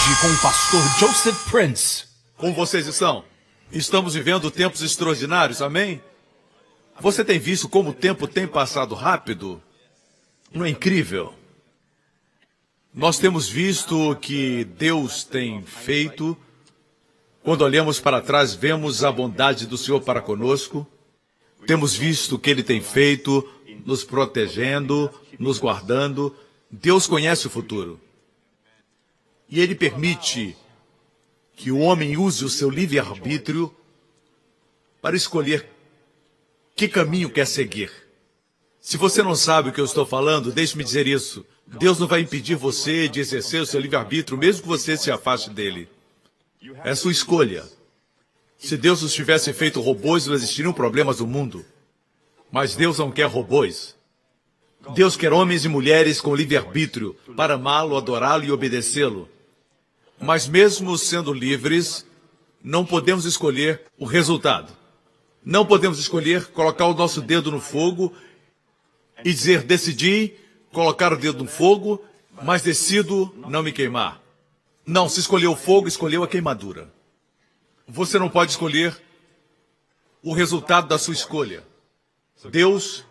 Hoje com o pastor Joseph Prince. Como vocês estão? Estamos vivendo tempos extraordinários, amém? Você tem visto como o tempo tem passado rápido? Não é incrível? Nós temos visto o que Deus tem feito. Quando olhamos para trás, vemos a bondade do Senhor para conosco. Temos visto o que Ele tem feito, nos protegendo, nos guardando. Deus conhece o futuro. E Ele permite que o homem use o seu livre-arbítrio para escolher que caminho quer seguir. Se você não sabe o que eu estou falando, deixe-me dizer isso. Deus não vai impedir você de exercer o seu livre-arbítrio, mesmo que você se afaste dele. É sua escolha. Se Deus nos tivesse feito robôs, não existiriam problemas no mundo. Mas Deus não quer robôs. Deus quer homens e mulheres com livre-arbítrio para amá-lo, adorá-lo e obedecê-lo. Mas mesmo sendo livres, não podemos escolher o resultado. Não podemos escolher colocar o nosso dedo no fogo e dizer, decidi colocar o dedo no fogo, mas decido não me queimar. Não, se escolheu o fogo, escolheu a queimadura. Você não pode escolher o resultado da sua escolha. Deus,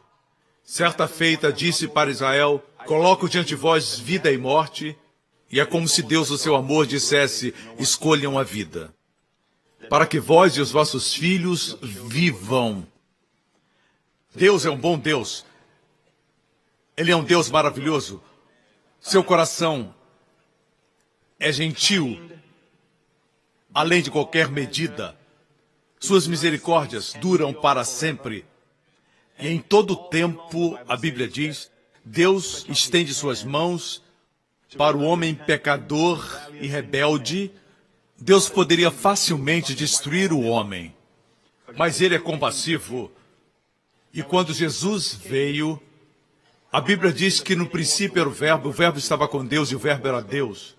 certa feita, disse para Israel, coloco diante de vós vida e morte, e é como se Deus, o seu amor, dissesse, escolham a vida, para que vós e os vossos filhos vivam. Deus é um bom Deus. Ele é um Deus maravilhoso. Seu coração é gentil, além de qualquer medida. Suas misericórdias duram para sempre. E em todo tempo, a Bíblia diz, Deus estende suas mãos para o homem pecador e rebelde. Deus poderia facilmente destruir o homem, mas ele é compassivo. E quando Jesus veio, a Bíblia diz que no princípio era o Verbo estava com Deus e o Verbo era Deus.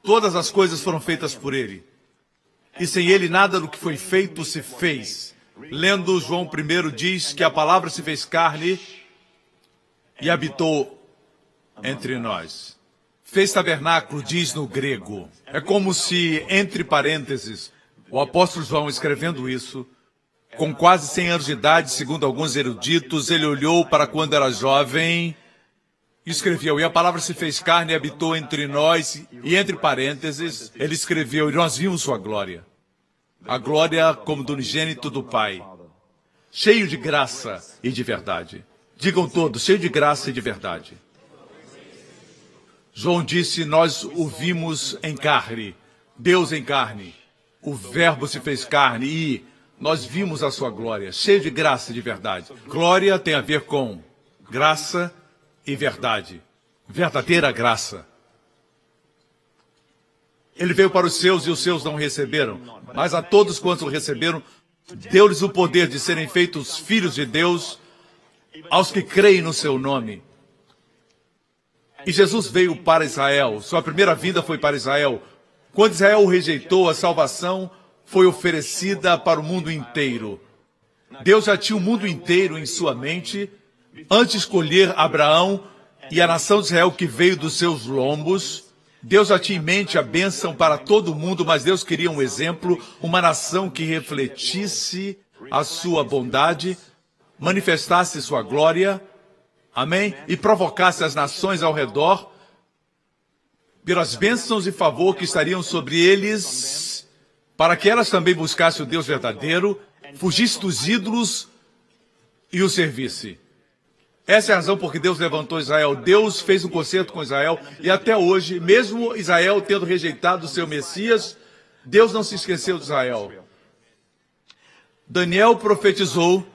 Todas as coisas foram feitas por ele, e sem ele nada do que foi feito se fez. Lendo João 1 diz que a palavra se fez carne e habitou entre nós. Fez tabernáculo, diz no grego. É como se, entre parênteses, o apóstolo João escrevendo isso, com quase 100 anos de idade, segundo alguns eruditos, ele olhou para quando era jovem e escreveu, e a palavra se fez carne e habitou entre nós, e entre parênteses, ele escreveu, e nós vimos sua glória. A glória como do unigênito do Pai, cheio de graça e de verdade. Digam todos, cheio de graça e de verdade. João disse, nós o vimos em carne, Deus em carne, o Verbo se fez carne e nós vimos a sua glória, cheio de graça e de verdade. Glória tem a ver com graça e verdade, verdadeira graça. Ele veio para os seus e os seus não receberam, mas a todos quantos o receberam, deu-lhes o poder de serem feitos filhos de Deus, aos que creem no seu nome. E Jesus veio para Israel, sua primeira vinda foi para Israel. Quando Israel o rejeitou, a salvação foi oferecida para o mundo inteiro. Deus já tinha o mundo inteiro em sua mente, antes de escolher Abraão e a nação de Israel que veio dos seus lombos. Deus já tinha em mente a bênção para todo mundo, mas Deus queria um exemplo, uma nação que refletisse a sua bondade, manifestasse sua glória, amém? E provocasse as nações ao redor, pelas bênçãos e favor que estariam sobre eles, para que elas também buscassem o Deus verdadeiro, fugissem dos ídolos e o servissem. Essa é a razão por que Deus levantou Israel. Deus fez um concerto com Israel e até hoje, mesmo Israel tendo rejeitado o seu Messias, Deus não se esqueceu de Israel. Daniel profetizou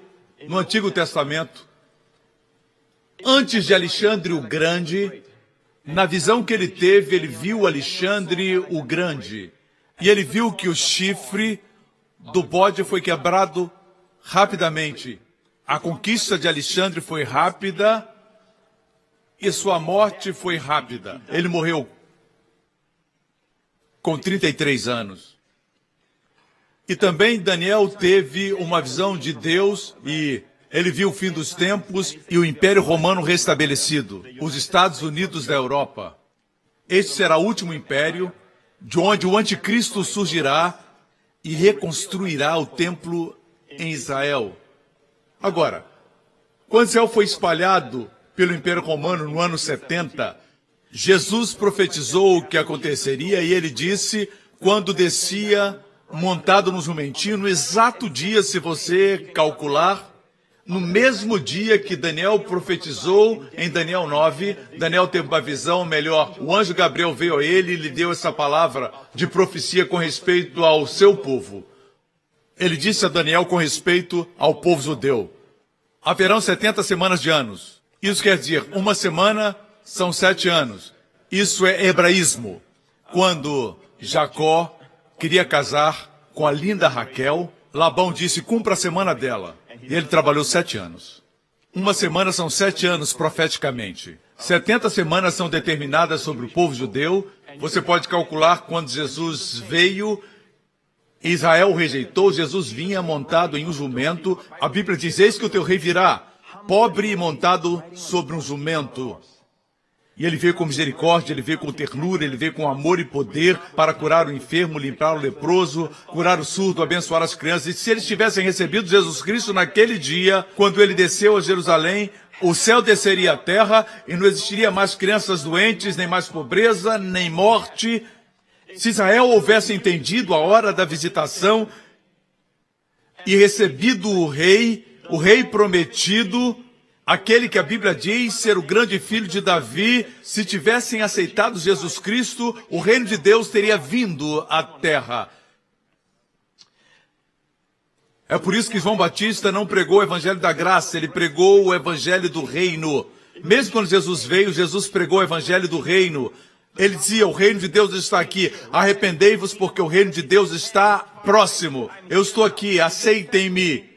no Antigo Testamento, antes de Alexandre o Grande. Na visão que ele teve, ele viu Alexandre o Grande. E ele viu que o chifre do bode foi quebrado rapidamente. A conquista de Alexandre foi rápida e sua morte foi rápida. Ele morreu com 33 anos. E também Daniel teve uma visão de Deus e ele viu o fim dos tempos e o Império Romano restabelecido, os Estados Unidos da Europa. Este será o último império, de onde o anticristo surgirá e reconstruirá o templo em Israel. Agora, quando Israel foi espalhado pelo Império Romano no ano 70, Jesus profetizou o que aconteceria e ele disse, quando descia montado no jumentinho, no exato dia, se você calcular, no mesmo dia que Daniel profetizou em Daniel 9, Daniel teve uma visão melhor. O anjo Gabriel veio a ele e lhe deu essa palavra de profecia com respeito ao seu povo. Ele disse a Daniel com respeito ao povo judeu. Haverão 70 semanas de anos. Isso quer dizer, uma semana são 7 anos. Isso é hebraísmo. Quando Jacó queria casar com a linda Raquel, Labão disse, cumpra a semana dela. E ele trabalhou 7 anos. Uma semana são 7 anos profeticamente. 70 semanas são determinadas sobre o povo judeu. Você pode calcular quando Jesus veio, Israel o rejeitou, Jesus vinha montado em um jumento. A Bíblia diz, eis que o teu rei virá, pobre e montado sobre um jumento. E ele veio com misericórdia, ele veio com ternura, ele veio com amor e poder para curar o enfermo, limpar o leproso, curar o surdo, abençoar as crianças. E se eles tivessem recebido Jesus Cristo naquele dia, quando ele desceu a Jerusalém, o céu desceria à terra e não existiria mais crianças doentes, nem mais pobreza, nem morte. Se Israel houvesse entendido a hora da visitação e recebido o rei prometido, aquele que a Bíblia diz ser o grande filho de Davi, se tivessem aceitado Jesus Cristo, o reino de Deus teria vindo à terra. É por isso que João Batista não pregou o evangelho da graça, ele pregou o evangelho do reino. Mesmo quando Jesus veio, Jesus pregou o evangelho do reino. Ele dizia, o reino de Deus está aqui, arrependei-vos porque o reino de Deus está próximo. Eu estou aqui, aceitem-me.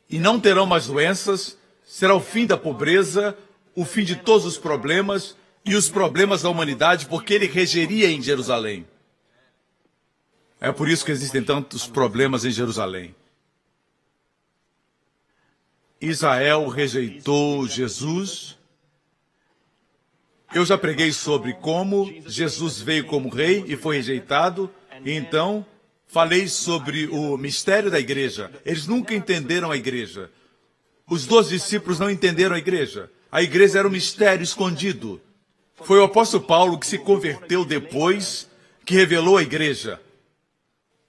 E não terão mais doenças. Será o fim da pobreza, o fim de todos os problemas e os problemas da humanidade, porque ele regeria em Jerusalém. É por isso que existem tantos problemas em Jerusalém. Israel rejeitou Jesus. Eu já preguei sobre como Jesus veio como rei e foi rejeitado. E então, falei sobre o mistério da igreja. Eles nunca entenderam a igreja. Os 12 discípulos não entenderam a igreja. A igreja era um mistério escondido. Foi o apóstolo Paulo que se converteu depois, que revelou a igreja.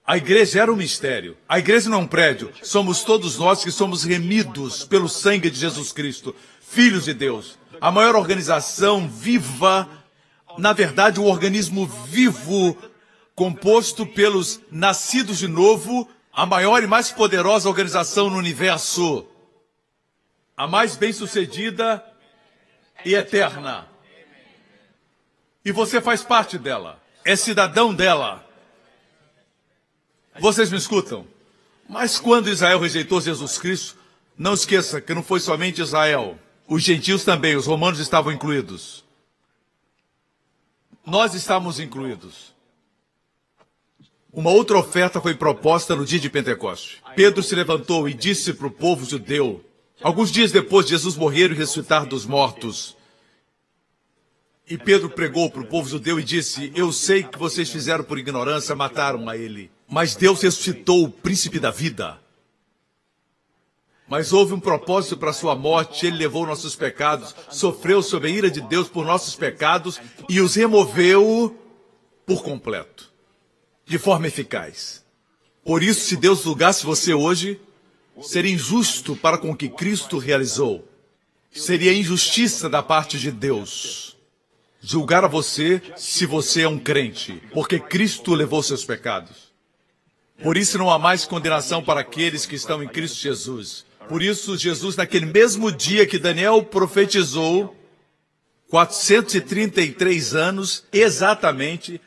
A igreja era um mistério. A igreja não é um prédio. Somos todos nós que somos remidos pelo sangue de Jesus Cristo, filhos de Deus. A maior organização viva, na verdade, um organismo vivo, composto pelos nascidos de novo, a maior e mais poderosa organização no universo. A mais bem-sucedida e eterna. E você faz parte dela. É cidadão dela. Vocês me escutam? Mas quando Israel rejeitou Jesus Cristo, não esqueça que não foi somente Israel. Os gentios também, os romanos estavam incluídos. Nós estávamos incluídos. Uma outra oferta foi proposta no dia de Pentecoste. Pedro se levantou e disse para o povo judeu, alguns dias depois de Jesus morrer e ressuscitar dos mortos. E Pedro pregou para o povo judeu e disse, eu sei que vocês fizeram por ignorância, mataram a ele. Mas Deus ressuscitou o príncipe da vida. Mas houve um propósito para a sua morte, ele levou nossos pecados, sofreu sob a ira de Deus por nossos pecados e os removeu por completo, de forma eficaz. Por isso, se Deus julgasse você hoje, seria injusto para com o que Cristo realizou. Seria injustiça da parte de Deus julgar a você se você é um crente, porque Cristo levou seus pecados. Por isso não há mais condenação para aqueles que estão em Cristo Jesus. Por isso, Jesus, naquele mesmo dia que Daniel profetizou, 433 anos, exatamente,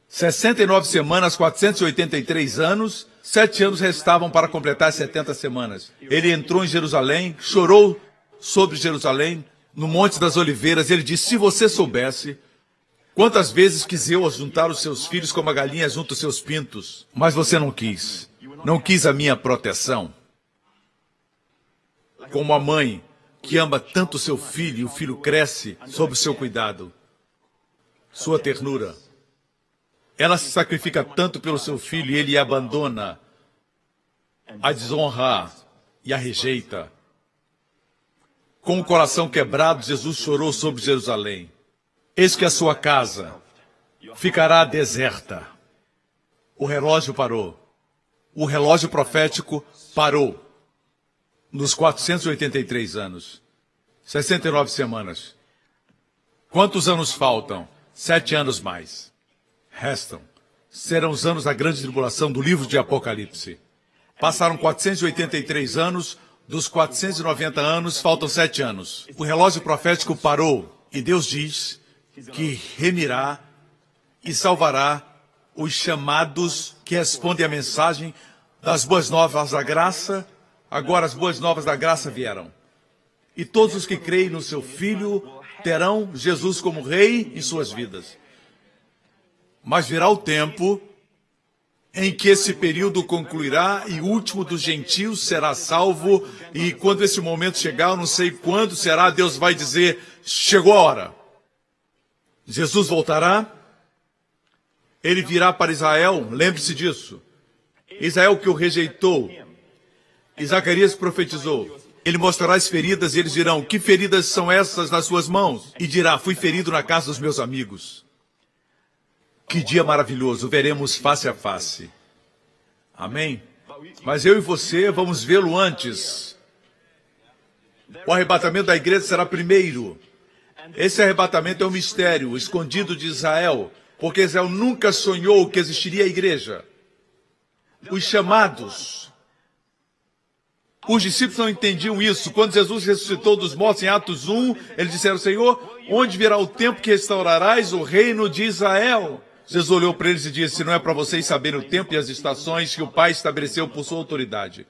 69 semanas, 483 anos, 7 anos restavam para completar 70 semanas. Ele entrou em Jerusalém, chorou sobre Jerusalém, no Monte das Oliveiras. Ele disse, se você soubesse quantas vezes quis eu juntar os seus filhos como a galinha junta os seus pintos, mas você não quis. Não quis a minha proteção. Como a mãe que ama tanto o seu filho e o filho cresce sob o seu cuidado. sua ternura. Ela se sacrifica tanto pelo seu filho e ele a abandona, a desonra e a rejeita. Com o coração quebrado, Jesus chorou sobre Jerusalém. Eis que a sua casa ficará deserta. O relógio parou. O relógio profético parou. Nos 483 anos. 69 semanas. Quantos anos faltam? 7 anos mais. Restam. Serão os anos da grande tribulação do livro de Apocalipse. Passaram 483 anos, dos 490 anos, faltam 7 anos. O relógio profético parou e Deus diz que remirá e salvará os chamados que respondem à mensagem das boas novas da graça. Agora as boas novas da graça vieram. E todos os que creem no seu Filho terão Jesus como Rei em suas vidas. Mas virá o tempo em que esse período concluirá e o último dos gentios será salvo. E quando esse momento chegar, eu não sei quando será, Deus vai dizer, chegou a hora. Jesus voltará, ele virá para Israel, lembre-se disso. Israel que o rejeitou. E Zacarias profetizou. Ele mostrará as feridas e eles dirão, que feridas são essas nas suas mãos? E dirá, fui ferido na casa dos meus amigos. Que dia maravilhoso, veremos face a face. Amém? Mas eu e você vamos vê-lo antes. O arrebatamento da igreja será primeiro. Esse arrebatamento é um mistério escondido de Israel, porque Israel nunca sonhou que existiria a igreja. Os chamados, os discípulos não entendiam isso. Quando Jesus ressuscitou dos mortos em Atos 1, eles disseram, Senhor, onde virá o tempo que restaurarás o reino de Israel? Jesus olhou para eles e disse, não é para vocês saberem o tempo e as estações que o Pai estabeleceu por sua autoridade.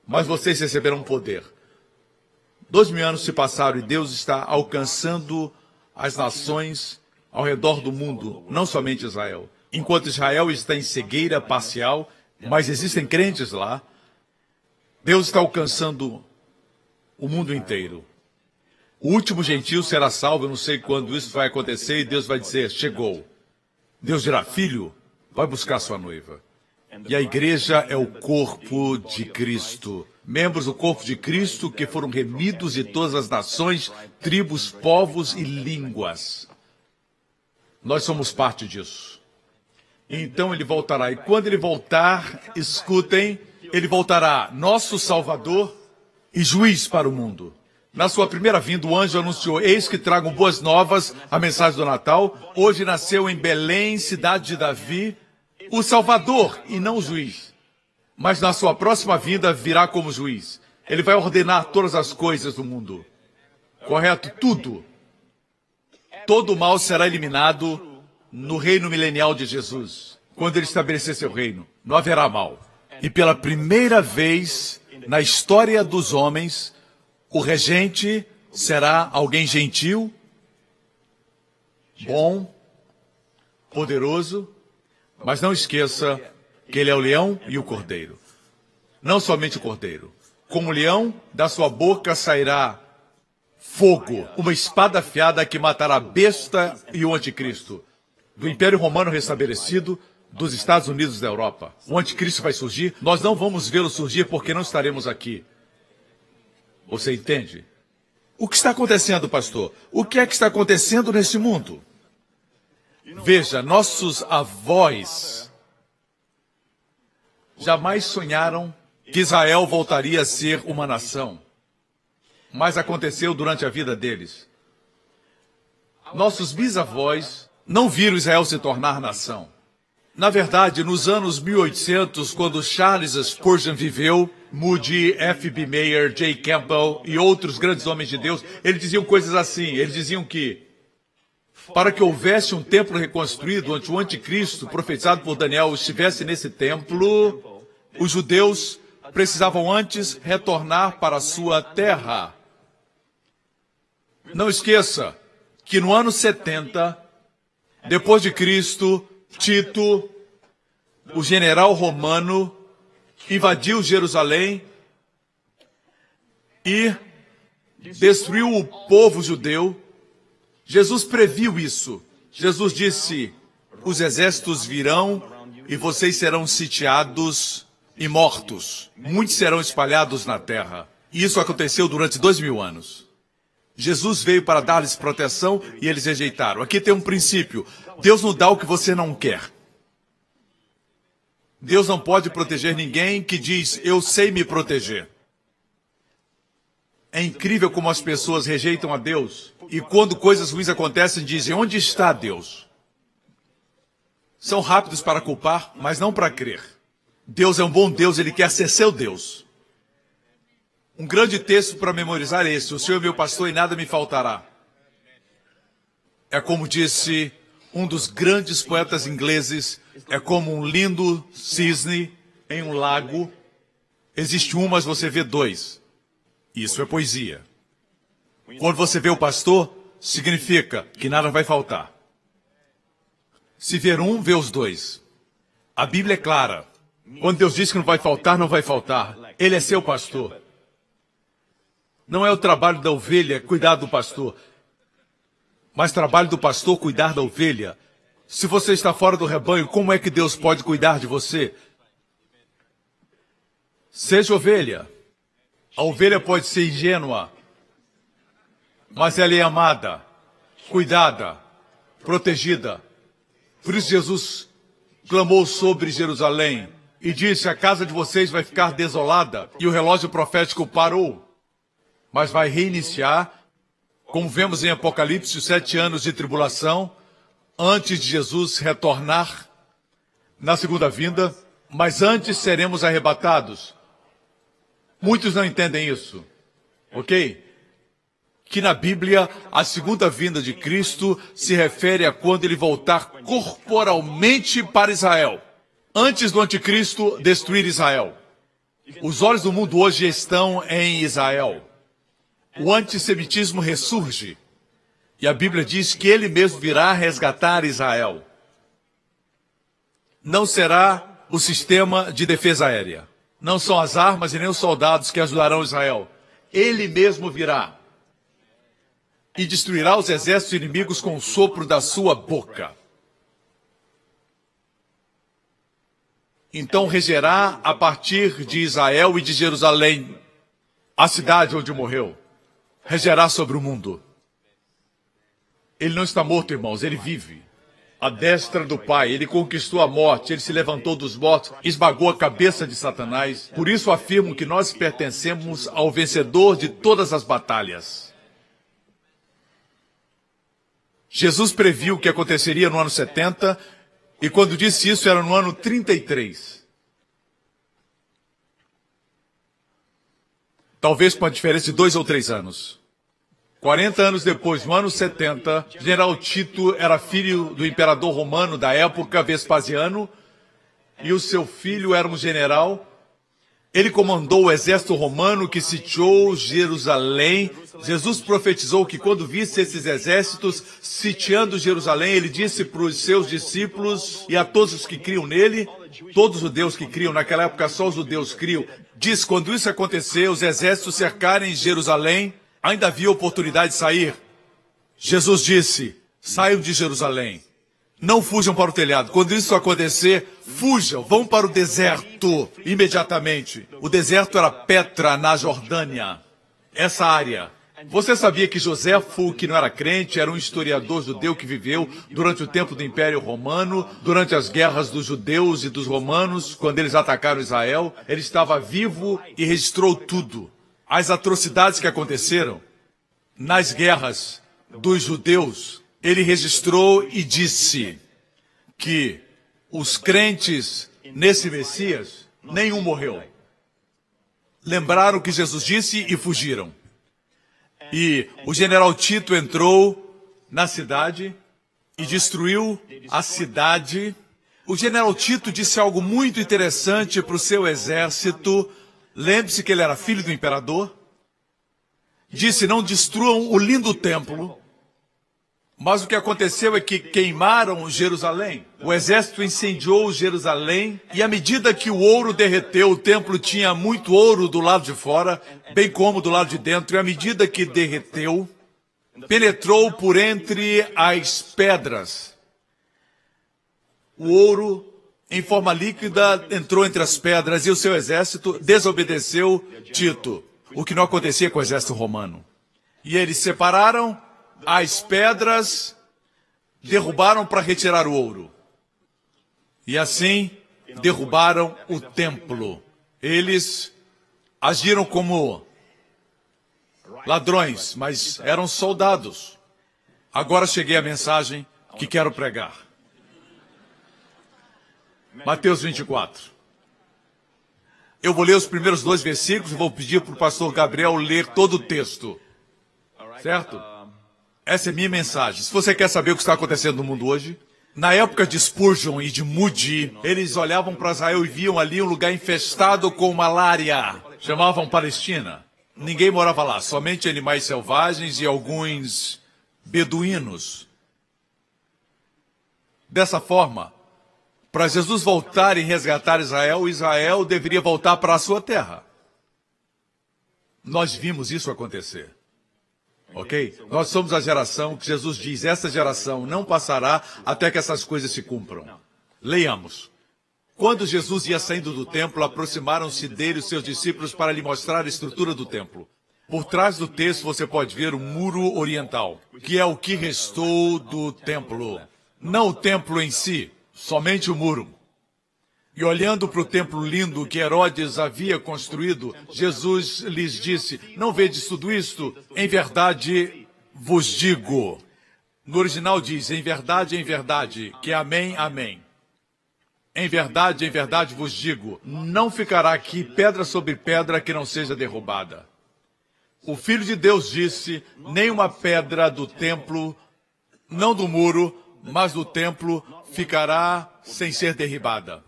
Mas vocês receberão poder. 2000 anos se passaram e Deus está alcançando as nações ao redor do mundo, não somente Israel. Enquanto Israel está em cegueira parcial, mas existem crentes lá, Deus está alcançando o mundo inteiro. O último gentio será salvo, eu não sei quando isso vai acontecer, e Deus vai dizer, chegou. Deus dirá, filho, vai buscar sua noiva. E a igreja é o corpo de Cristo. Membros do corpo de Cristo que foram remidos de todas as nações, tribos, povos e línguas. Nós somos parte disso. Então ele voltará. E quando ele voltar, escutem, ele voltará nosso Salvador e juiz para o mundo. Na sua primeira vinda, o anjo anunciou, eis que tragam boas novas, a mensagem do Natal. Hoje nasceu em Belém, cidade de Davi, o Salvador e não o juiz. Mas na sua próxima vinda virá como juiz. Ele vai ordenar todas as coisas do mundo. Correto? Tudo. Todo o mal será eliminado no reino milenial de Jesus. Quando ele estabelecer seu reino, não haverá mal. E pela primeira vez na história dos homens, o regente será alguém gentil, bom, poderoso, mas não esqueça que ele é o leão e o cordeiro. Não somente o cordeiro. Como leão, da sua boca sairá fogo, uma espada afiada que matará a besta e o anticristo. Do Império Romano restabelecido, dos Estados Unidos da Europa. O anticristo vai surgir, nós não vamos vê-lo surgir porque não estaremos aqui. Você entende? O que está acontecendo, pastor? O que é que está acontecendo nesse mundo? Veja, nossos avós jamais sonharam que Israel voltaria a ser uma nação. Mas aconteceu durante a vida deles. Nossos bisavós não viram Israel se tornar nação. Na verdade, nos anos 1800, quando Charles Spurgeon viveu, Moody, F.B. Meyer, J. Campbell e outros grandes homens de Deus, eles diziam coisas assim. Eles diziam que, para que houvesse um templo reconstruído, onde o anticristo, profetizado por Daniel, estivesse nesse templo, os judeus precisavam antes retornar para a sua terra. Não esqueça que no ano 70, depois de Cristo, Tito, o general romano, invadiu Jerusalém e destruiu o povo judeu. Jesus previu isso. Jesus disse, os exércitos virão e vocês serão sitiados e mortos. Muitos serão espalhados na terra. E isso aconteceu durante 2000 anos. Jesus veio para dar-lhes proteção e eles rejeitaram. Aqui tem um princípio. Deus não dá o que você não quer. Deus não pode proteger ninguém que diz, eu sei me proteger. É incrível como as pessoas rejeitam a Deus e quando coisas ruins acontecem dizem, onde está Deus? São rápidos para culpar, mas não para crer. Deus é um bom Deus, Ele quer ser seu Deus. Um grande texto para memorizar é esse, o Senhor é meu pastor e nada me faltará. É como disse um dos grandes poetas ingleses, é como um lindo cisne em um lago. Existe um, mas você vê dois. Isso é poesia. Quando você vê o pastor, significa que nada vai faltar. Se ver um, vê os dois. A Bíblia é clara. Quando Deus diz que não vai faltar, não vai faltar. Ele é seu pastor. Não é o trabalho da ovelha cuidar do pastor, mas trabalho do pastor cuidar da ovelha. Se você está fora do rebanho, como é que Deus pode cuidar de você? Seja ovelha. A ovelha pode ser ingênua, mas ela é amada, cuidada, protegida. Por isso Jesus clamou sobre Jerusalém e disse, a casa de vocês vai ficar desolada. E o relógio profético parou, mas vai reiniciar, como vemos em Apocalipse, os 7 anos de tribulação, antes de Jesus retornar na segunda vinda, mas antes seremos arrebatados. Muitos não entendem isso, ok? Que na Bíblia, a segunda vinda de Cristo se refere a quando ele voltar corporalmente para Israel. Antes do anticristo destruir Israel. Os olhos do mundo hoje estão em Israel. O antissemitismo ressurge. E a Bíblia diz que ele mesmo virá resgatar Israel. Não será o sistema de defesa aérea. Não são as armas e nem os soldados que ajudarão Israel. Ele mesmo virá. E destruirá os exércitos inimigos com o sopro da sua boca. Então regerá a partir de Israel e de Jerusalém, a cidade onde morreu. Regerá sobre o mundo. Ele não está morto, irmãos, ele vive. À destra do Pai, ele conquistou a morte, ele se levantou dos mortos, esmagou a cabeça de Satanás. Por isso afirmo que nós pertencemos ao vencedor de todas as batalhas. Jesus previu o que aconteceria no ano 70, e quando disse isso era no ano 33. Talvez com a diferença de 2 ou 3 anos. 40 anos depois, no ano 70, General Tito era filho do imperador romano da época, Vespasiano, e o seu filho era um general. Ele comandou o exército romano que sitiou Jerusalém. Jesus profetizou que quando visse esses exércitos sitiando Jerusalém, ele disse para os seus discípulos e a todos os que criam nele, todos os judeus que criam, naquela época só os judeus criam, diz, quando isso acontecer, os exércitos cercarem Jerusalém, ainda havia oportunidade de sair. Jesus disse, saiam de Jerusalém. Não fujam para o telhado. Quando isso acontecer, fujam, vão para o deserto imediatamente. O deserto era Petra, na Jordânia. Essa área. Você sabia que Joséfo, que não era crente, era um historiador judeu que viveu durante o tempo do Império Romano, durante as guerras dos judeus e dos romanos, quando eles atacaram Israel? Ele estava vivo e registrou tudo. As atrocidades que aconteceram nas guerras dos judeus, ele registrou e disse que os crentes nesse Messias, nenhum morreu. Lembraram o que Jesus disse e fugiram. E o general Tito entrou na cidade e destruiu a cidade. O general Tito disse algo muito interessante para o seu exército. Lembre-se que ele era filho do imperador. Disse, não destruam o lindo templo. Mas o que aconteceu é que queimaram Jerusalém. O exército incendiou Jerusalém. E à medida que o ouro derreteu, o templo tinha muito ouro do lado de fora, bem como do lado de dentro. E à medida que derreteu, penetrou por entre as pedras. o ouro, em forma líquida, entrou entre as pedras e o seu exército desobedeceu Tito, o que não acontecia com o exército romano. E eles separaram as pedras, derrubaram para retirar o ouro. E assim, derrubaram o templo. Eles agiram como ladrões, mas eram soldados. Agora cheguei à mensagem que quero pregar. Mateus 24. Eu vou ler os primeiros 2 versículos e vou pedir para o pastor Gabriel ler todo o texto. Certo? Essa é minha mensagem. Se você quer saber o que está acontecendo no mundo hoje, na época de Spurgeon e de Moody, eles olhavam para Israel e viam ali um lugar infestado com malária. Chamavam Palestina. Ninguém morava lá, somente animais selvagens e alguns beduínos. Dessa forma, para Jesus voltar e resgatar Israel, Israel deveria voltar para a sua terra. Nós vimos isso acontecer. Ok? Nós somos a geração que Jesus diz, essa geração não passará até que essas coisas se cumpram. Leiamos. Quando Jesus ia saindo do templo, aproximaram-se dele os seus discípulos para lhe mostrar a estrutura do templo. Por trás do texto você pode ver o muro oriental, que é o que restou do templo. Não o templo em si, somente o muro. E olhando para o templo lindo que Herodes havia construído, Jesus lhes disse, não vedes tudo isto? Em verdade vos digo. No original diz, em verdade, que amém, amém. Em verdade vos digo, não ficará aqui pedra sobre pedra que não seja derrubada. O Filho de Deus disse, nem uma pedra do templo, não do muro, mas do templo, ficará sem ser derribada.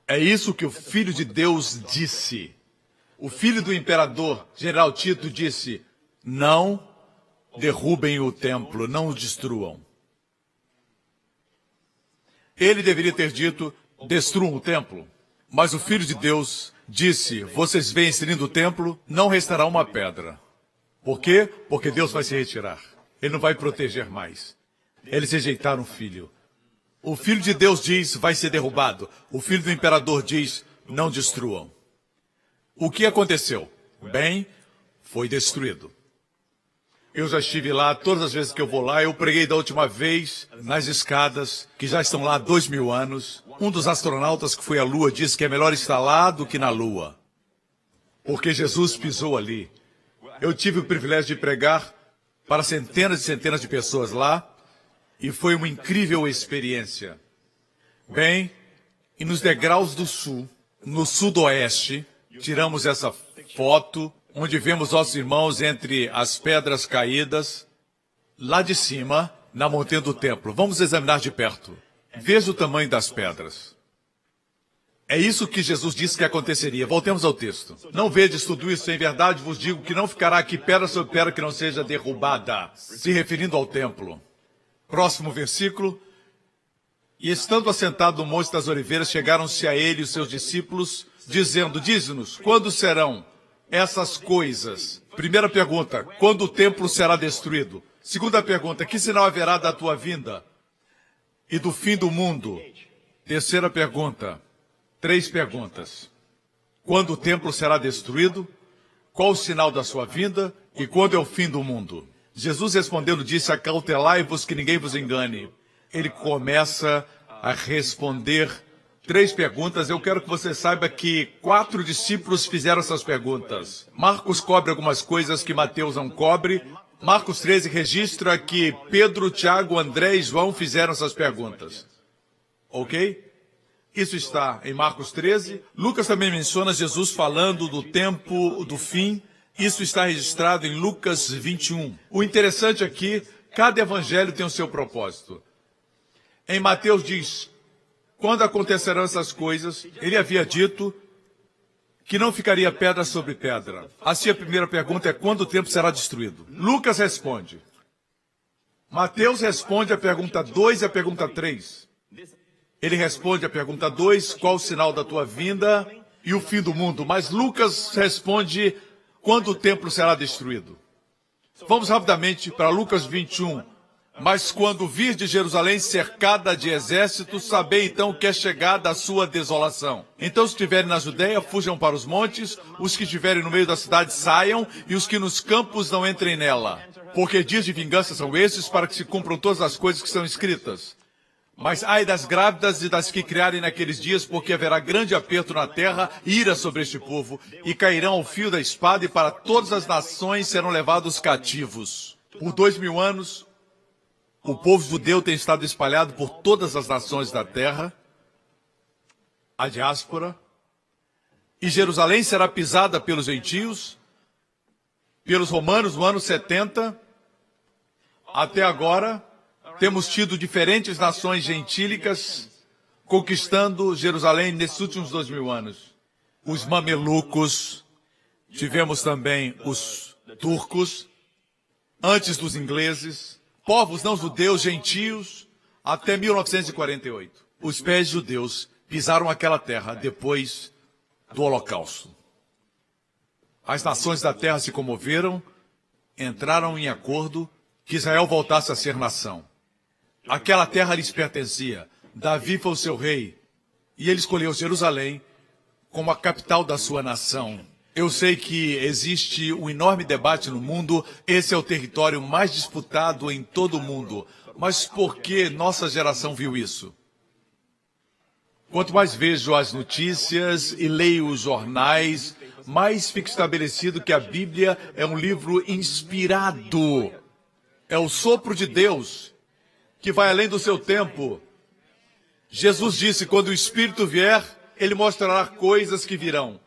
É isso que o Filho de Deus disse. O filho do imperador, General Tito, disse, não derrubem o templo, não o destruam. Ele deveria ter dito, destruam o templo. Mas o Filho de Deus disse, vocês veem esse lindo templo, não restará uma pedra. Por quê? Porque Deus vai se retirar. Ele não vai proteger mais. Eles rejeitaram o Filho. O Filho de Deus diz, vai ser derrubado. O Filho do Imperador diz, não destruam. O que aconteceu? Bem, foi destruído. Eu já estive lá, todas as vezes que eu vou lá, eu preguei da última vez nas escadas, que já estão lá há 2000 anos. Um dos astronautas que foi à Lua disse que é melhor estar lá do que na Lua. Porque Jesus pisou ali. Eu tive o privilégio de pregar para centenas e centenas de pessoas lá, e foi uma incrível experiência. Bem, e nos degraus do sul, no sudoeste, tiramos essa foto, onde vemos nossos irmãos entre as pedras caídas, lá de cima, na montanha do templo. Vamos examinar de perto. Veja o tamanho das pedras. É isso que Jesus disse que aconteceria. Voltemos ao texto. Não vedes tudo isso? Em verdade vos digo que não ficará aqui pedra sobre pedra que não seja derrubada. Se referindo ao templo. Próximo versículo. E estando assentado no Monte das Oliveiras, chegaram-se a ele os seus discípulos, dizendo, dize-nos, quando serão essas coisas? Primeira pergunta, quando o templo será destruído? Segunda pergunta, que sinal haverá da tua vinda e do fim do mundo? Terceira pergunta, 3 perguntas. Quando o templo será destruído? Qual o sinal da sua vinda? E quando é o fim do mundo? Jesus respondendo disse, acautelai-vos que ninguém vos engane. Ele começa a responder 3 perguntas. Eu quero que você saiba que 4 discípulos fizeram essas perguntas. Marcos cobre algumas coisas que Mateus não cobre. Marcos 13 registra que Pedro, Tiago, André e João fizeram essas perguntas. Ok? Isso está em Marcos 13. Lucas também menciona Jesus falando do tempo do fim. Isso está registrado em Lucas 21. O interessante aqui, cada evangelho tem o seu propósito. Em Mateus diz, quando acontecerão essas coisas, ele havia dito que não ficaria pedra sobre pedra. Assim a primeira pergunta é, quando o templo será destruído? Lucas responde. Mateus responde a pergunta 2 e a pergunta 3. Ele responde a pergunta 2, qual o sinal da tua vinda e o fim do mundo? Mas Lucas responde, quando o templo será destruído? Vamos rapidamente para Lucas 21. Mas quando vir de Jerusalém cercada de exércitos, sabei então que é chegada a sua desolação. Então, se estiverem na Judéia, fujam para os montes, os que estiverem no meio da cidade saiam, e os que nos campos não entrem nela. Porque dias de vingança são estes, para que se cumpram todas as coisas que são escritas. Mas ai das grávidas e das que criarem naqueles dias, porque haverá grande aperto na terra, ira sobre este povo, e cairão ao fio da espada, e para todas as nações serão levados cativos. Por 2000 anos, o povo judeu tem estado espalhado por todas as nações da terra, a diáspora, e Jerusalém será pisada pelos gentios, pelos romanos no ano 70. Até agora, temos tido diferentes nações gentílicas conquistando Jerusalém nesses últimos 2000 anos. Os mamelucos, tivemos também os turcos, antes dos ingleses, povos não judeus, gentios, até 1948. Os pés judeus pisaram aquela terra depois do Holocausto. As nações da terra se comoveram, entraram em acordo que Israel voltasse a ser nação. Aquela terra lhes pertencia. Davi foi o seu rei, e ele escolheu Jerusalém como a capital da sua nação. Eu sei que existe um enorme debate no mundo, esse é o território mais disputado em todo o mundo. Mas por que nossa geração viu isso? Quanto mais vejo as notícias e leio os jornais, mais fica estabelecido que a Bíblia é um livro inspirado. É o sopro de Deus, que vai além do seu tempo. Jesus disse, quando o Espírito vier, ele mostrará coisas que virão.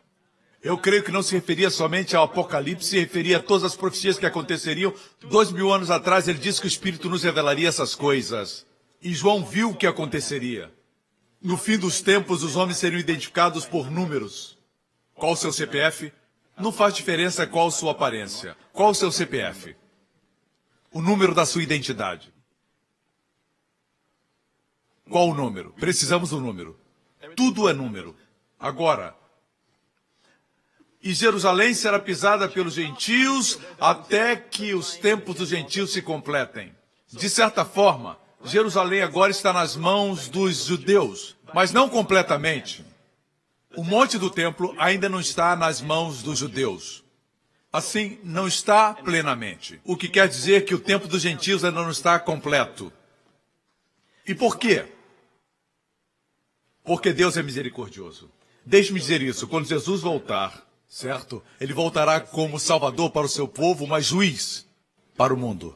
Eu creio que não se referia somente ao Apocalipse, se referia a todas as profecias que aconteceriam. 2000 anos atrás, ele disse que o Espírito nos revelaria essas coisas. E João viu o que aconteceria. No fim dos tempos, os homens seriam identificados por números. Qual o seu CPF? Não faz diferença qual sua aparência. Qual o seu CPF? O número da sua identidade. Qual o número? Precisamos do número. Tudo é número. Agora, e Jerusalém será pisada pelos gentios até que os tempos dos gentios se completem. De certa forma, Jerusalém agora está nas mãos dos judeus, mas não completamente. O monte do templo ainda não está nas mãos dos judeus. Assim, não está plenamente. O que quer dizer que o tempo dos gentios ainda não está completo. E por quê? Porque Deus é misericordioso. Deixe-me dizer isso, quando Jesus voltar, certo? Ele voltará como Salvador para o seu povo, mas juiz para o mundo.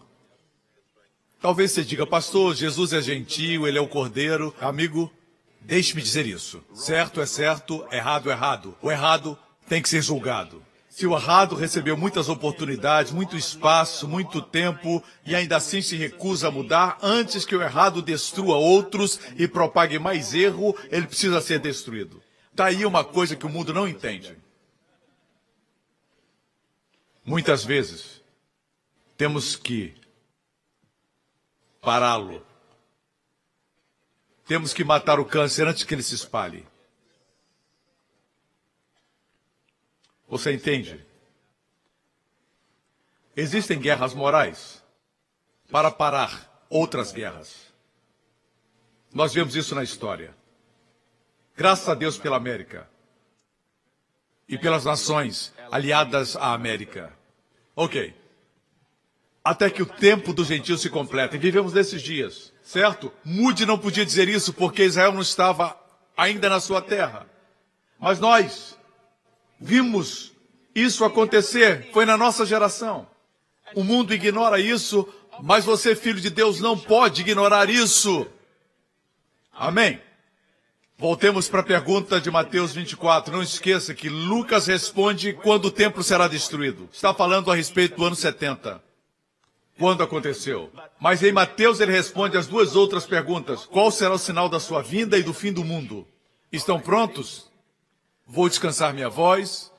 Talvez você diga, pastor, Jesus é gentil, ele é o Cordeiro. Amigo, deixe-me dizer isso. Certo é certo, errado é errado. O errado tem que ser julgado. Se o errado recebeu muitas oportunidades, muito espaço, muito tempo, e ainda assim se recusa a mudar, antes que o errado destrua outros e propague mais erro, ele precisa ser destruído. Está aí uma coisa que o mundo não entende. Muitas vezes, temos que pará-lo. Temos que matar o câncer antes que ele se espalhe. Você entende? Existem guerras morais para parar outras guerras. Nós vemos isso na história. Graças a Deus pela América e pelas nações aliadas à América. Ok. Até que o tempo dos gentios se complete. E vivemos nesses dias, certo? Moody não podia dizer isso porque Israel não estava ainda na sua terra. Mas nós vimos isso acontecer, foi na nossa geração. O mundo ignora isso, mas você, filho de Deus, não pode ignorar isso. Amém? Voltemos para a pergunta de Mateus 24. Não esqueça que Lucas responde quando o templo será destruído. Está falando a respeito do ano 70. Quando aconteceu. Mas em Mateus ele responde as duas outras perguntas. Qual será o sinal da sua vinda e do fim do mundo? Estão prontos? Vou descansar minha voz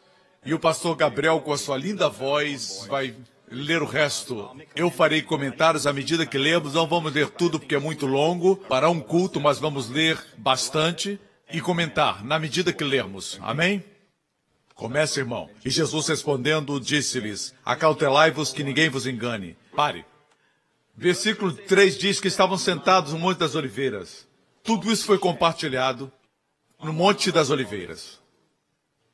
e o pastor Gabriel, com a sua linda voz, vai ler o resto. Eu farei comentários à medida que lemos. Não vamos ler tudo porque é muito longo para um culto, mas vamos ler bastante e comentar na medida que lermos. Amém? Comece, irmão. E Jesus respondendo, disse-lhes, acautelai-vos que ninguém vos engane. Pare. Versículo 3 diz que estavam sentados no Monte das Oliveiras. Tudo isso foi compartilhado no Monte das Oliveiras.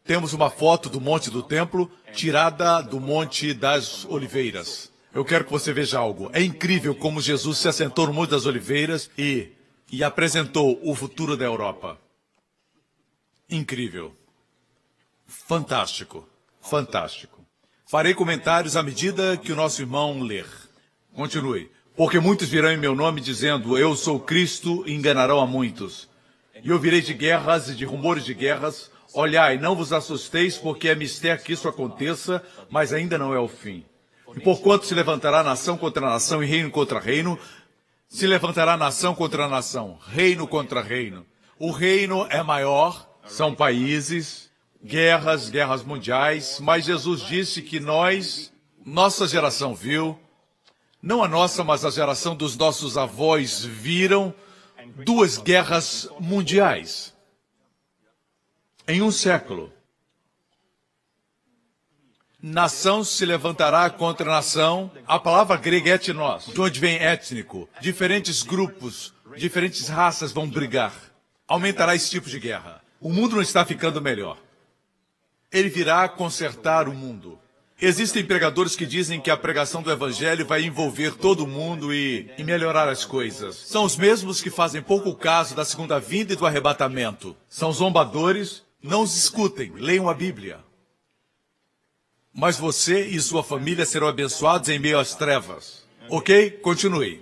Temos uma foto do Monte do Templo tirada do Monte das Oliveiras. Eu quero que você veja algo. É incrível como Jesus se assentou no Monte das Oliveiras e apresentou o futuro da Europa. Incrível. Fantástico. Fantástico. Farei comentários à medida que o nosso irmão ler. Continue. Porque muitos virão em meu nome dizendo, eu sou Cristo, e enganarão a muitos. E ouvirei de guerras e de rumores de guerras. Olhai, não vos assusteis, porque é mister que isso aconteça, mas ainda não é o fim. E porquanto se levantará nação contra nação e reino contra reino, se levantará nação contra nação, reino contra reino. O reino é maior, são países, guerras mundiais, mas Jesus disse que nossa geração viu, não a nossa, mas a geração dos nossos avós viram 2 guerras mundiais em um século. Nação se levantará contra nação. A palavra grega é etnos, de onde vem étnico. Diferentes grupos, diferentes raças vão brigar. Aumentará esse tipo de guerra. O mundo não está ficando melhor. Ele virá consertar o mundo. Existem pregadores que dizem que a pregação do evangelho vai envolver todo mundo e melhorar as coisas. São os mesmos que fazem pouco caso da segunda vinda e do arrebatamento. São zombadores. Não os escutem, leiam a Bíblia. Mas você e sua família serão abençoados em meio às trevas. Ok? Continue.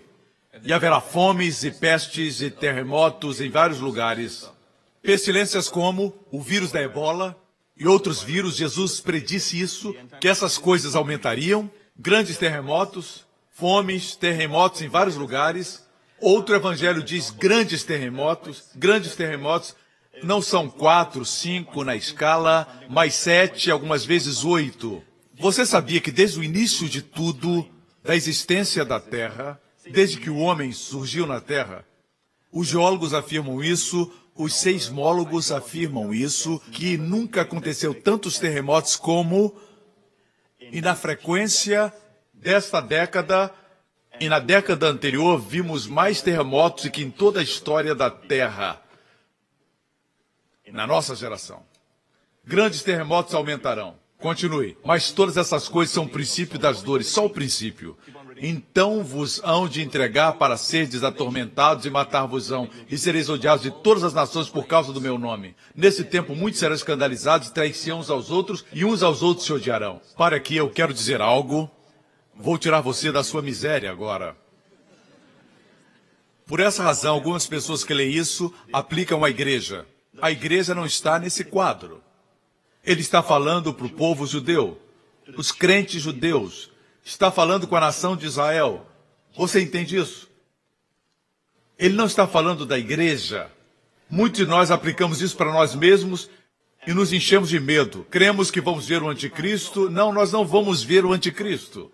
E haverá fomes e pestes e terremotos em vários lugares. Pestilências como o vírus da ebola e outros vírus. Jesus predisse isso, que essas coisas aumentariam. Grandes terremotos, fomes, terremotos em vários lugares. Outro evangelho diz grandes terremotos. Não são 4, 5 na escala, mas 7, algumas vezes 8. Você sabia que desde o início de tudo, da existência da Terra, desde que o homem surgiu na Terra, os geólogos afirmam isso, os seismólogos afirmam isso, que nunca aconteceu tantos terremotos como, e na frequência desta década, e na década anterior, vimos mais terremotos do que em toda a história da Terra. Na nossa geração. Grandes terremotos aumentarão. Continue. Mas todas essas coisas são o princípio das dores, só o princípio. Então vos hão de entregar para serdes atormentados e matar-vos-ão, e sereis odiados de todas as nações por causa do meu nome. Nesse tempo muitos serão escandalizados, trair-se uns aos outros, e uns aos outros se odiarão. Para aqui, eu quero dizer algo. Vou tirar você da sua miséria agora. Por essa razão, algumas pessoas que leem isso aplicam à igreja. A igreja não está nesse quadro. Ele está falando para o povo judeu, os crentes judeus. Está falando com a nação de Israel. Você entende isso? Ele não está falando da igreja. Muitos de nós aplicamos isso para nós mesmos e nos enchemos de medo. Cremos que vamos ver o anticristo. Não, nós não vamos ver o anticristo.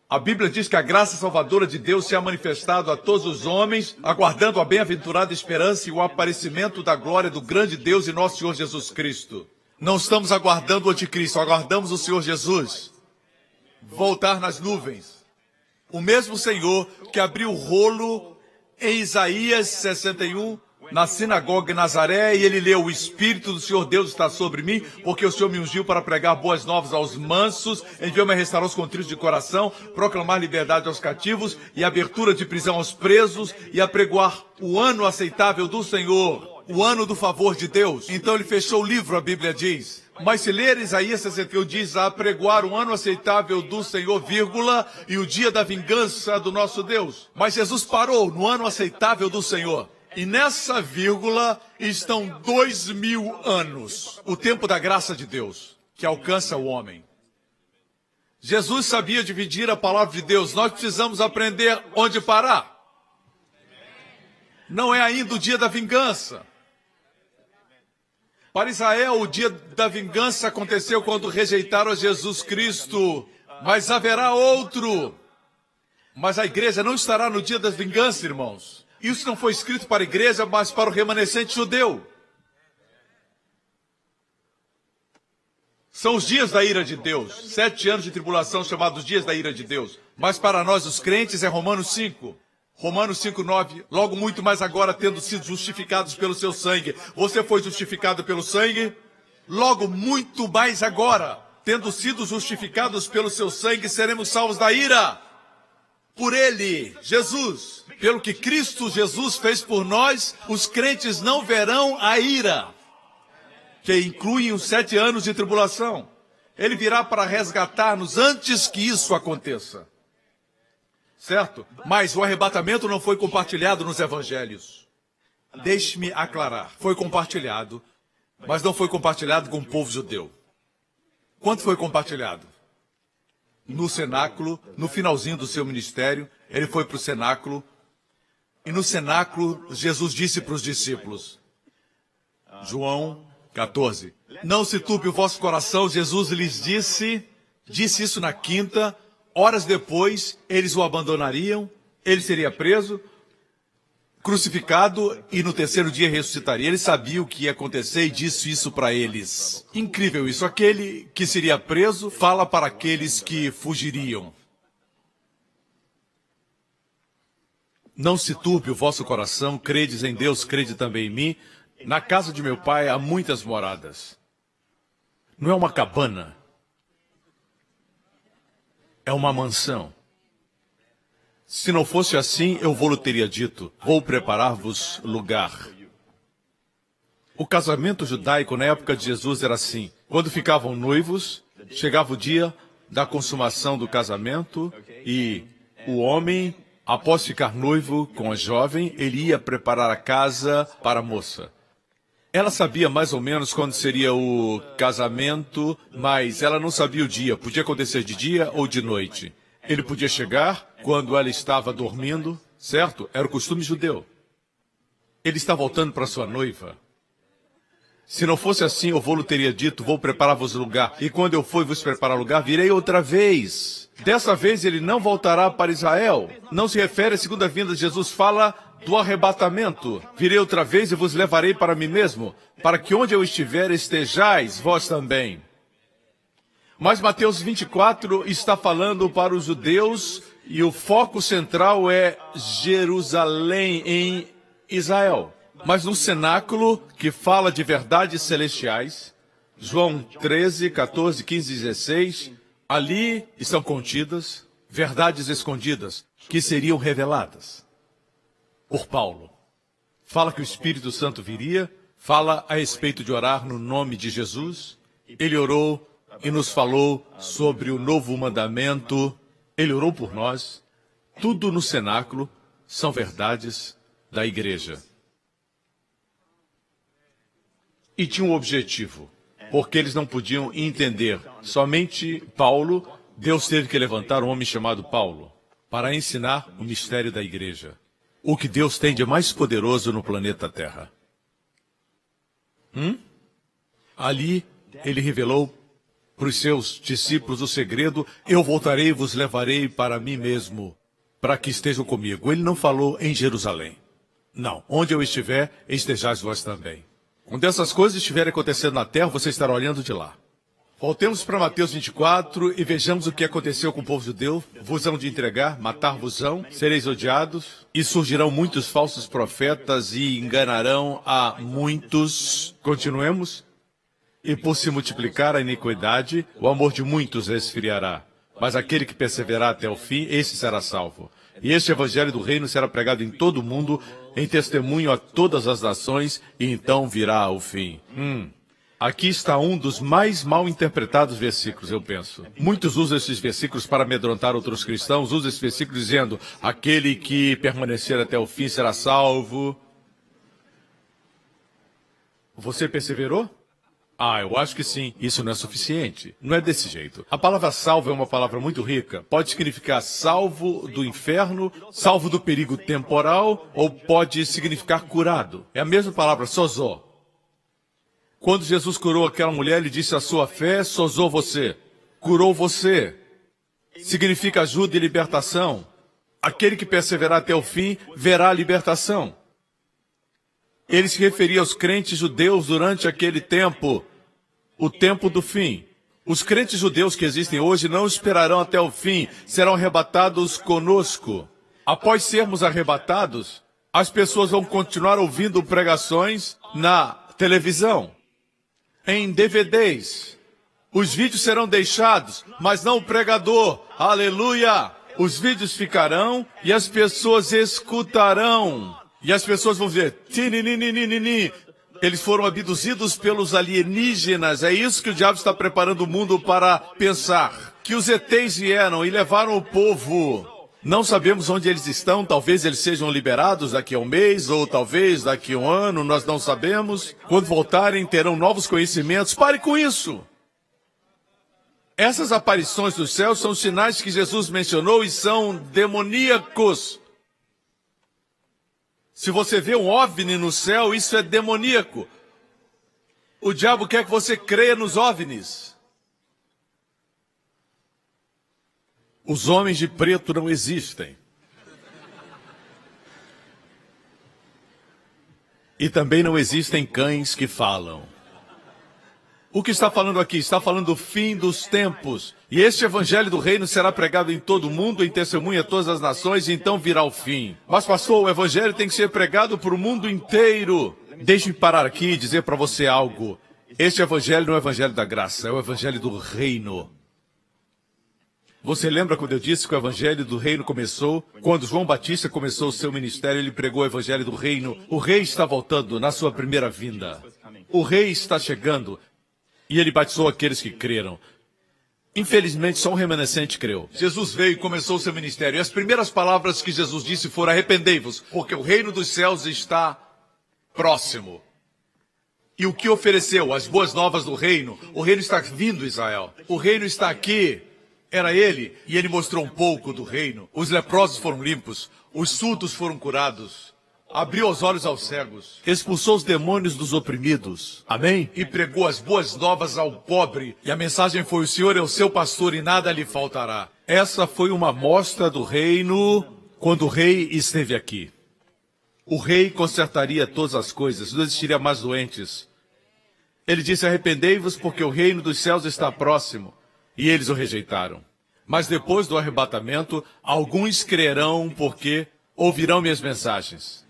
A Bíblia diz que a graça salvadora de Deus se ha manifestado a todos os homens, aguardando a bem-aventurada esperança e o aparecimento da glória do grande Deus e nosso Senhor Jesus Cristo. Não estamos aguardando o anticristo, aguardamos o Senhor Jesus voltar nas nuvens. O mesmo Senhor que abriu o rolo em Isaías 61, na sinagoga em Nazaré, e ele leu, o Espírito do Senhor Deus está sobre mim, porque o Senhor me ungiu para pregar boas novas aos mansos, enviou-me a restaurar os contritos de coração, proclamar liberdade aos cativos e abertura de prisão aos presos, e apregoar o ano aceitável do Senhor, o ano do favor de Deus. Então ele fechou o livro, a Bíblia diz. Mas se ler Isaías 61, diz a apregoar o ano aceitável do Senhor, vírgula, e o dia da vingança do nosso Deus. Mas Jesus parou no ano aceitável do Senhor. E nessa vírgula estão 2000 anos, o tempo da graça de Deus, que alcança o homem. Jesus sabia dividir a palavra de Deus. Nós precisamos aprender onde parar. Não é ainda o dia da vingança. Para Israel, o dia da vingança aconteceu quando rejeitaram a Jesus Cristo. Mas haverá outro. Mas a igreja não estará no dia da vingança, irmãos. Isso não foi escrito para a igreja, mas para o remanescente judeu. São os dias da ira de Deus. 7 anos de tribulação chamados dias da ira de Deus. Mas para nós, os crentes, é Romanos 5. Romanos 5:9. Logo muito mais agora, tendo sido justificados pelo seu sangue. Você foi justificado pelo sangue? Logo muito mais agora, tendo sido justificados pelo seu sangue, seremos salvos da ira. Por ele, Jesus. Pelo que Cristo Jesus fez por nós, os crentes não verão a ira, que incluem os 7 anos de tribulação. Ele virá para resgatar-nos antes que isso aconteça. Certo? Mas o arrebatamento não foi compartilhado nos evangelhos. Deixe-me aclarar. Foi compartilhado, mas não foi compartilhado com o povo judeu. Quanto foi compartilhado? No cenáculo, no finalzinho do seu ministério, ele foi para o cenáculo. E no cenáculo, Jesus disse para os discípulos, João 14, não se turbe o vosso coração, Jesus lhes disse isso na quinta. Horas depois, eles o abandonariam, ele seria preso, crucificado e no terceiro dia ressuscitaria. Ele sabia o que ia acontecer e disse isso para eles. Incrível isso. Aquele que seria preso fala para aqueles que fugiriam. Não se turbe o vosso coração, credes em Deus, crede também em mim. Na casa de meu pai há muitas moradas. Não é uma cabana. É uma mansão. Se não fosse assim, eu vou-lhe teria dito, vou preparar-vos lugar. O casamento judaico na época de Jesus era assim. Quando ficavam noivos, chegava o dia da consumação do casamento e o homem, após ficar noivo com a jovem, ele ia preparar a casa para a moça. Ela sabia mais ou menos quando seria o casamento, mas ela não sabia o dia. Podia acontecer de dia ou de noite. Ele podia chegar quando ela estava dormindo, certo? Era o costume judeu. Ele está voltando para sua noiva. Se não fosse assim, eu vou-lhe teria dito, vou preparar-vos lugar. E quando eu for vos preparar lugar, virei outra vez. Dessa vez ele não voltará para Israel. Não se refere à segunda vinda de Jesus, fala do arrebatamento. Virei outra vez e vos levarei para mim mesmo, para que onde eu estiver estejais vós também. Mas Mateus 24 está falando para os judeus e o foco central é Jerusalém, em Israel. Mas no cenáculo, que fala de verdades celestiais, João 13, 14, 15 e 16, ali estão contidas verdades escondidas que seriam reveladas por Paulo. Fala que o Espírito Santo viria, fala a respeito de orar no nome de Jesus. Ele orou e nos falou sobre o novo mandamento. Ele orou por nós. Tudo no cenáculo são verdades da igreja. E tinha um objetivo, porque eles não podiam entender. Somente Paulo, Deus teve que levantar um homem chamado Paulo para ensinar o mistério da igreja. O que Deus tem de mais poderoso no planeta Terra. Ali, ele revelou para os seus discípulos o segredo, eu voltarei e vos levarei para mim mesmo, para que estejam comigo. Ele não falou em Jerusalém. Não, onde eu estiver, estejais vós também. Quando essas coisas estiverem acontecendo na terra, você estará olhando de lá. Voltemos para Mateus 24 e vejamos o que aconteceu com o povo judeu. Vos hão de entregar, matar-vos-ão, sereis odiados, e surgirão muitos falsos profetas e enganarão a muitos. Continuemos. E por se multiplicar a iniquidade, o amor de muitos esfriará. Mas aquele que perseverar até o fim, esse será salvo. E este evangelho do reino será pregado em todo o mundo, em testemunho a todas as nações, e então virá o fim. Aqui está um dos mais mal interpretados versículos, eu penso. Muitos usam esses versículos para amedrontar outros cristãos, usam esse versículo dizendo, aquele que permanecer até o fim será salvo. Você perseverou? Eu acho que sim. Isso não é suficiente. Não é desse jeito. A palavra salvo é uma palavra muito rica. Pode significar salvo do inferno, salvo do perigo temporal, ou pode significar curado. É a mesma palavra, sozó. Quando Jesus curou aquela mulher, ele disse, a sua fé sozou você, curou você. Significa ajuda e libertação. Aquele que perseverar até o fim, verá a libertação. Ele se referia aos crentes judeus durante aquele tempo, o tempo do fim. Os crentes judeus que existem hoje não esperarão até o fim, serão arrebatados conosco. Após sermos arrebatados, as pessoas vão continuar ouvindo pregações na televisão, em DVDs. Os vídeos serão deixados, mas não o pregador. Aleluia! Os vídeos ficarão e as pessoas escutarão. E as pessoas vão dizer, tininininininini. Eles foram abduzidos pelos alienígenas. É isso que o diabo está preparando o mundo para pensar. Que os ETs vieram e levaram o povo. Não sabemos onde eles estão. Talvez eles sejam liberados daqui a um mês, ou talvez daqui a um ano. Nós não sabemos. Quando voltarem, terão novos conhecimentos. Pare com isso. Essas aparições dos céus são sinais que Jesus mencionou e são demoníacos. Se você vê um OVNI no céu, isso é demoníaco. O diabo quer que você creia nos OVNIs. Os homens de preto não existem. E também não existem cães que falam. O que está falando aqui? Está falando do fim dos tempos. E este evangelho do reino será pregado em todo o mundo, em testemunha a todas as nações, e então virá o fim. Mas, pastor, o evangelho tem que ser pregado para o mundo inteiro. Deixe-me parar aqui e dizer para você algo. Este evangelho não é o evangelho da graça, é o evangelho do reino. Você lembra quando eu disse que o evangelho do reino começou? Quando João Batista começou o seu ministério, ele pregou o evangelho do reino. O rei está voltando na sua primeira vinda. O rei está chegando. E ele batizou aqueles que creram. Infelizmente, só um remanescente creu. Jesus veio e começou o seu ministério. E as primeiras palavras que Jesus disse foram: arrependei-vos, porque o reino dos céus está próximo. E o que ofereceu? As boas novas do reino. O reino está vindo, Israel. O reino está aqui. Era ele. E ele mostrou um pouco do reino. Os leprosos foram limpos. Os surdos foram curados. Abriu os olhos aos cegos, expulsou os demônios dos oprimidos. Amém? E pregou as boas novas ao pobre. E a mensagem foi: o Senhor é o seu pastor e nada lhe faltará. Essa foi uma amostra do reino quando o rei esteve aqui. O rei consertaria todas as coisas, não existiria mais doentes. Ele disse: arrependei-vos, porque o reino dos céus está próximo. E eles o rejeitaram. Mas depois do arrebatamento, alguns crerão porque ouvirão minhas mensagens.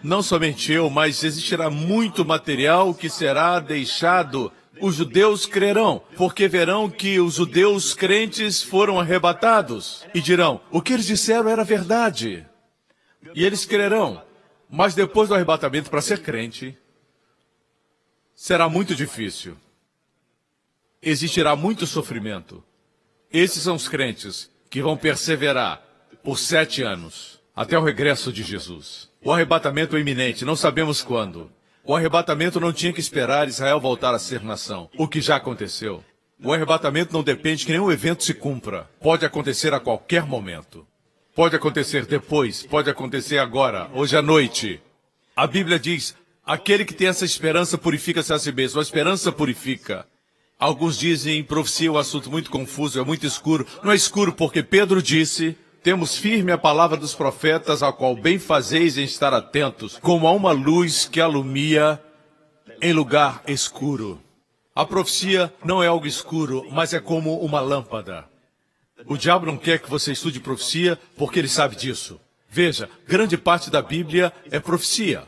Não somente eu, mas existirá muito material que será deixado. Os judeus crerão, porque verão que os judeus crentes foram arrebatados. E dirão: o que eles disseram era verdade. E eles crerão. Mas depois do arrebatamento, para ser crente, será muito difícil. Existirá muito sofrimento. Esses são os crentes que vão perseverar por 7 anos, até o regresso de Jesus. O arrebatamento é iminente, não sabemos quando. O arrebatamento não tinha que esperar Israel voltar a ser nação, o que já aconteceu. O arrebatamento não depende que nenhum evento se cumpra. Pode acontecer a qualquer momento. Pode acontecer depois, pode acontecer agora, hoje à noite. A Bíblia diz: aquele que tem essa esperança purifica-se a si mesmo. A esperança purifica. Alguns dizem, profecia é um assunto muito confuso, é muito escuro. Não é escuro porque Pedro disse: temos firme a palavra dos profetas, a qual bem fazeis em estar atentos, como a uma luz que alumia em lugar escuro. A profecia não é algo escuro, mas é como uma lâmpada. O diabo não quer que você estude profecia, porque ele sabe disso. Veja, grande parte da Bíblia é profecia.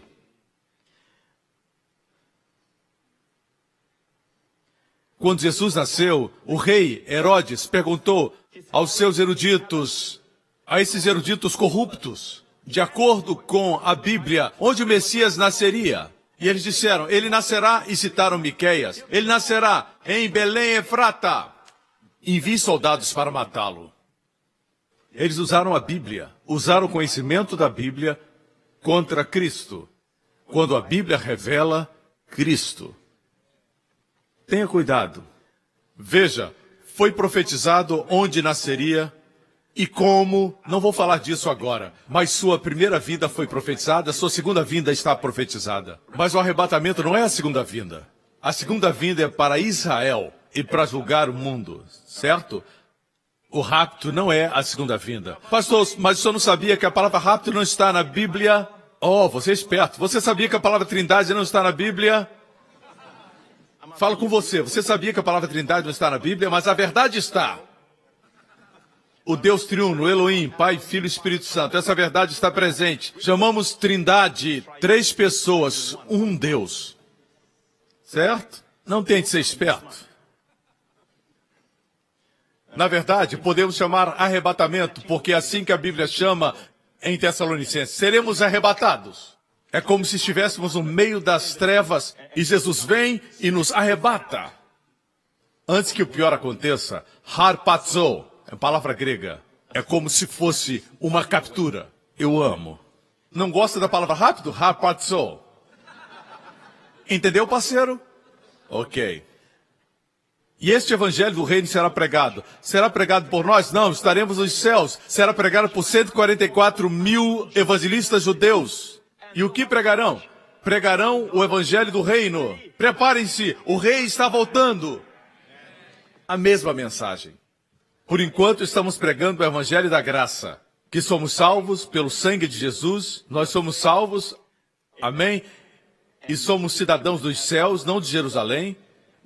Quando Jesus nasceu, o rei Herodes perguntou aos seus eruditos, a esses eruditos corruptos, de acordo com a Bíblia, onde o Messias nasceria. E eles disseram: ele nascerá, e citaram Miqueias, ele nascerá em Belém Efrata. Envie soldados para matá-lo. Eles usaram a Bíblia, usaram o conhecimento da Bíblia contra Cristo, quando a Bíblia revela Cristo. Tenha cuidado. Veja, foi profetizado onde nasceria e como. Não vou falar disso agora, mas sua primeira vinda foi profetizada, sua segunda vinda está profetizada. Mas o arrebatamento não é a segunda vinda. A segunda vinda é para Israel e para julgar o mundo, certo? O rapto não é a segunda vinda. Pastor, mas o senhor não sabia que a palavra rapto não está na Bíblia? Oh, você é esperto. Você sabia que a palavra trindade não está na Bíblia? Falo com você. Você sabia que a palavra Trindade não está na Bíblia, mas a verdade está. O Deus triuno, Elohim, Pai, Filho e Espírito Santo. Essa verdade está presente. Chamamos Trindade 3 pessoas, um Deus. Certo? Não tente ser esperto. Na verdade, podemos chamar arrebatamento, porque é assim que a Bíblia chama em Tessalonicenses. Seremos arrebatados. É como se estivéssemos no meio das trevas e Jesus vem e nos arrebata. Antes que o pior aconteça, harpazo, é palavra grega, é como se fosse uma captura. Eu amo. Não gosta da palavra rápido? Harpazo. Entendeu, parceiro? Ok. E este evangelho do reino será pregado. Será pregado por nós? Não, estaremos nos céus. Será pregado por 144 mil evangelistas judeus. E o que pregarão? Pregarão o evangelho do reino. Preparem-se, o rei está voltando. A mesma mensagem. Por enquanto estamos pregando o evangelho da graça. Que somos salvos pelo sangue de Jesus. Nós somos salvos. Amém? E somos cidadãos dos céus, não de Jerusalém.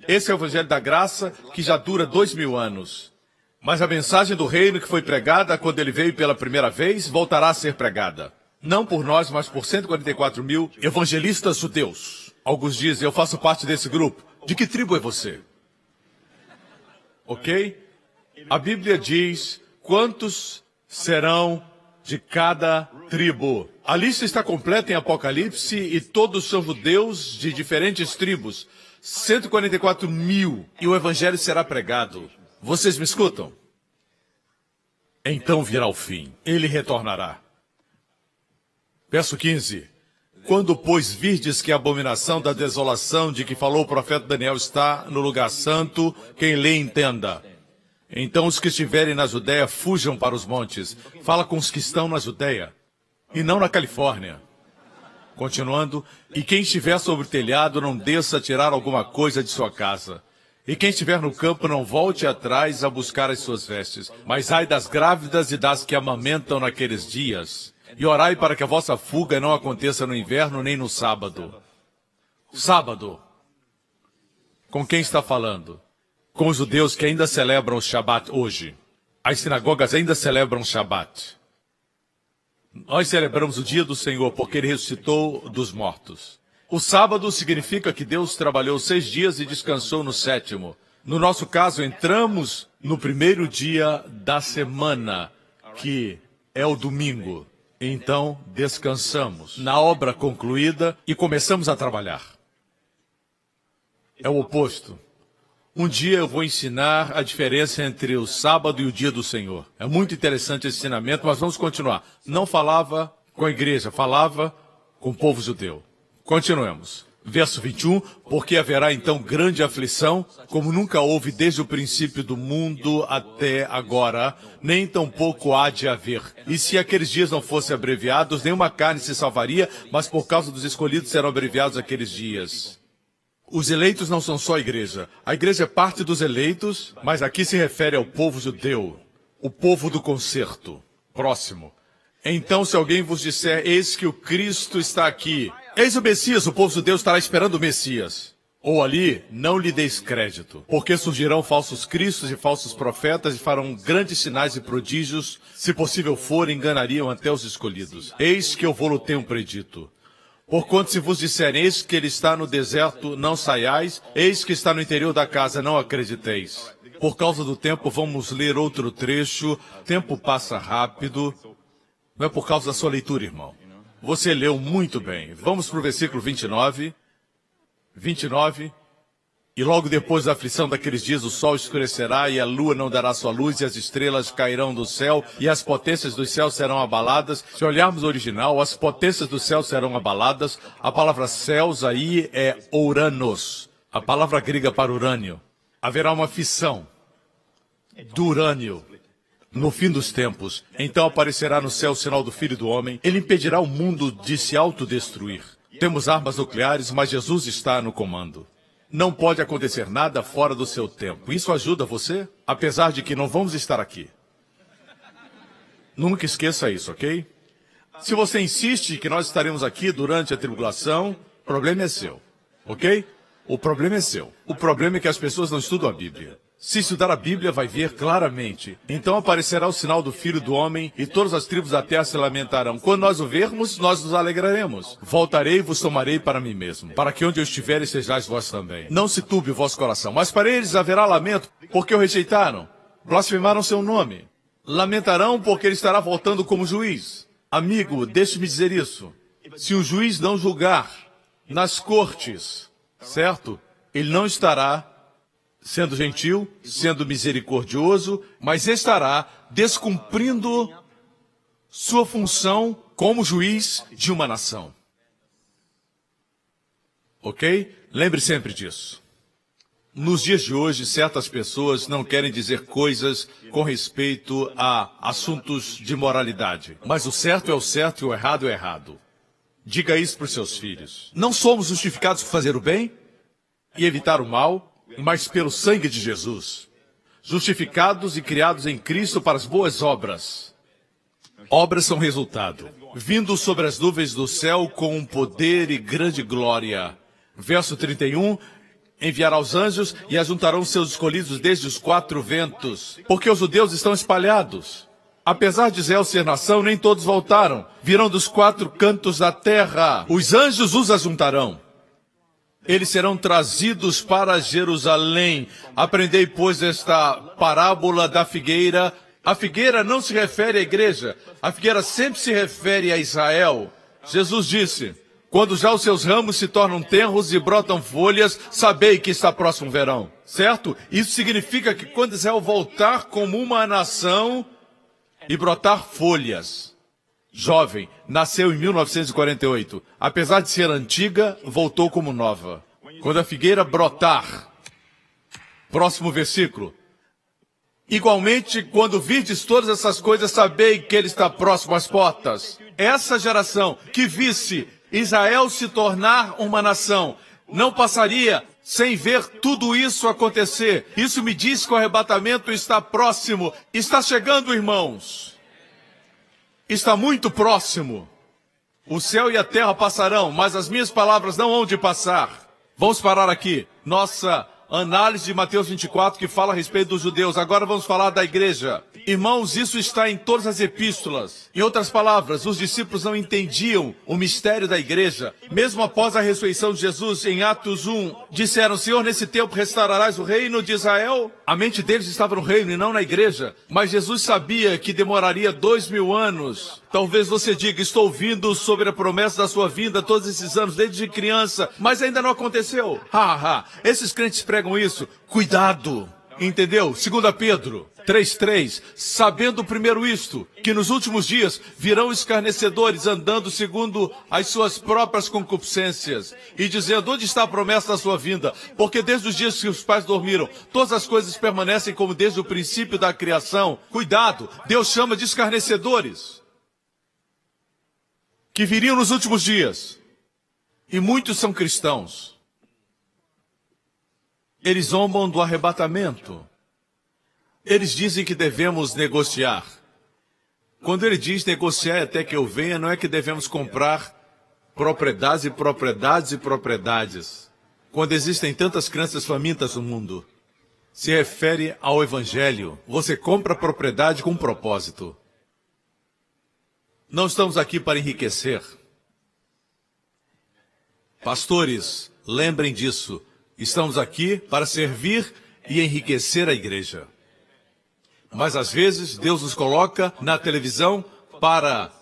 Esse é o evangelho da graça que já dura 2000 anos. Mas a mensagem do reino que foi pregada quando ele veio pela primeira vez, voltará a ser pregada. Não por nós, mas por 144 mil evangelistas judeus. Alguns dizem, eu faço parte desse grupo. De que tribo é você? Ok? A Bíblia diz quantos serão de cada tribo. A lista está completa em Apocalipse e todos são judeus de diferentes tribos. 144 mil. E o evangelho será pregado. Vocês me escutam? Então virá o fim. Ele retornará. Verso 15. Quando, pois, virdes que a abominação da desolação de que falou o profeta Daniel está no lugar santo, quem lê entenda. Então os que estiverem na Judéia fujam para os montes. Fala com os que estão na Judéia e não na Califórnia. Continuando, e quem estiver sobre o telhado não desça a tirar alguma coisa de sua casa. E quem estiver no campo não volte atrás a buscar as suas vestes. Mas ai das grávidas e das que amamentam naqueles dias. E orai para que a vossa fuga não aconteça no inverno nem no sábado. Sábado. Com quem está falando? Com os judeus que ainda celebram o Shabat hoje. As sinagogas ainda celebram o Shabat. Nós celebramos o dia do Senhor porque Ele ressuscitou dos mortos. O sábado significa que Deus trabalhou 6 dias e descansou no 7º. No nosso caso, entramos no primeiro dia da semana, que é o domingo. Então, descansamos na obra concluída e começamos a trabalhar. É o oposto. Um dia eu vou ensinar a diferença entre o sábado e o dia do Senhor. É muito interessante esse ensinamento, mas vamos continuar. Não falava com a igreja, falava com o povo judeu. Continuemos. Verso 21, porque haverá então grande aflição, como nunca houve desde o princípio do mundo até agora, nem tampouco há de haver. E se aqueles dias não fossem abreviados, nenhuma carne se salvaria, mas por causa dos escolhidos serão abreviados aqueles dias. Os eleitos não são só a igreja. A igreja é parte dos eleitos, mas aqui se refere ao povo judeu, o povo do concerto. Próximo. Então, se alguém vos disser, eis que o Cristo está aqui, eis o Messias, o povo judeu estará esperando o Messias. Ou ali, não lhe deis crédito, porque surgirão falsos cristos e falsos profetas e farão grandes sinais e prodígios, se possível for, enganariam até os escolhidos. Eis que eu vou-lo tenho predito. Porquanto se vos disserem, eis que ele está no deserto, não saiais, eis que está no interior da casa, não acrediteis. Por causa do tempo, vamos ler outro trecho. Tempo passa rápido. Não é por causa da sua leitura, irmão. Você leu muito bem. Vamos para o versículo 29. 29. E logo depois da aflição daqueles dias, o sol escurecerá e a lua não dará sua luz e as estrelas cairão do céu e as potências dos céus serão abaladas. Se olharmos o original, as potências do céu serão abaladas. A palavra céus aí é ouranos, a palavra grega para urânio. Haverá uma fissão do urânio no fim dos tempos. Então aparecerá no céu o sinal do Filho do Homem. Ele impedirá o mundo de se autodestruir. Temos armas nucleares, mas Jesus está no comando. Não pode acontecer nada fora do seu tempo. Isso ajuda você? Apesar de que não vamos estar aqui. Nunca esqueça isso, ok? Se você insiste que nós estaremos aqui durante a tribulação, o problema é seu, ok? O problema é seu. O problema é que as pessoas não estudam a Bíblia. Se estudar a Bíblia, vai ver claramente. Então aparecerá o sinal do Filho do Homem, e todas as tribos da terra se lamentarão. Quando nós o vermos, nós nos alegraremos. Voltarei e vos tomarei para mim mesmo, para que onde eu estiver estejais vós também. Não se turbe o vosso coração. Mas para eles haverá lamento, porque o rejeitaram. Blasfemaram seu nome. Lamentarão, porque ele estará voltando como juiz. Amigo, deixe-me dizer isso. Se o juiz não julgar nas cortes, certo? Ele não estará sendo gentil, sendo misericordioso, mas estará descumprindo sua função como juiz de uma nação. Ok? Lembre sempre disso. Nos dias de hoje, certas pessoas não querem dizer coisas com respeito a assuntos de moralidade. Mas o certo é o certo e o errado é o errado. Diga isso para os seus filhos. Não somos justificados por fazer o bem e evitar o mal, mas pelo sangue de Jesus. Justificados e criados em Cristo para as boas obras. Obras são resultado. Vindo sobre as nuvens do céu com um poder e grande glória. Verso 31, enviará os anjos e ajuntarão seus escolhidos desde os quatro ventos. Porque os judeus estão espalhados. Apesar de Israel ser nação, nem todos voltaram. Virão dos quatro cantos da terra. Os anjos os ajuntarão. Eles serão trazidos para Jerusalém. Aprendei, pois, esta parábola da figueira. A figueira não se refere à igreja. A figueira sempre se refere a Israel. Jesus disse, quando já os seus ramos se tornam tenros e brotam folhas, sabei que está próximo o verão. Certo? Isso significa que quando Israel voltar como uma nação e brotar folhas. Jovem, nasceu em 1948. Apesar de ser antiga, voltou como nova. Quando a figueira brotar. Próximo versículo. Igualmente, quando virdes todas essas coisas, sabei que ele está próximo às portas. Essa geração que visse Israel se tornar uma nação, não passaria sem ver tudo isso acontecer. Isso me diz que o arrebatamento está próximo. Está chegando, irmãos. Está muito próximo. O céu e a terra passarão, mas as minhas palavras não hão de passar. Vamos parar aqui. Nossa análise de Mateus 24, que fala a respeito dos judeus. Agora vamos falar da igreja. Irmãos, isso está em todas as epístolas. Em outras palavras, os discípulos não entendiam o mistério da igreja. Mesmo após a ressurreição de Jesus, em Atos 1, disseram, Senhor, nesse tempo restaurarás o reino de Israel? A mente deles estava no reino e não na igreja. Mas Jesus sabia que demoraria 2000 anos. Talvez você diga, estou ouvindo sobre a promessa da sua vinda todos esses anos, desde criança, mas ainda não aconteceu. Esses crentes pregam isso. Cuidado! Entendeu? 2 Pedro 3:3, sabendo primeiro isto, que nos últimos dias virão escarnecedores andando segundo as suas próprias concupiscências e dizendo, onde está a promessa da sua vinda? Porque desde os dias que os pais dormiram, todas as coisas permanecem como desde o princípio da criação. Cuidado, Deus chama de escarnecedores, que viriam nos últimos dias. E muitos são cristãos. Eles zombam do arrebatamento. Eles dizem que devemos negociar. Quando ele diz negociar até que eu venha, não é que devemos comprar propriedades e propriedades e propriedades. Quando existem tantas crianças famintas no mundo, se refere ao Evangelho. Você compra propriedade com um propósito. Não estamos aqui para enriquecer. Pastores, lembrem disso. Estamos aqui para servir e enriquecer a igreja. Mas às vezes Deus nos coloca na televisão para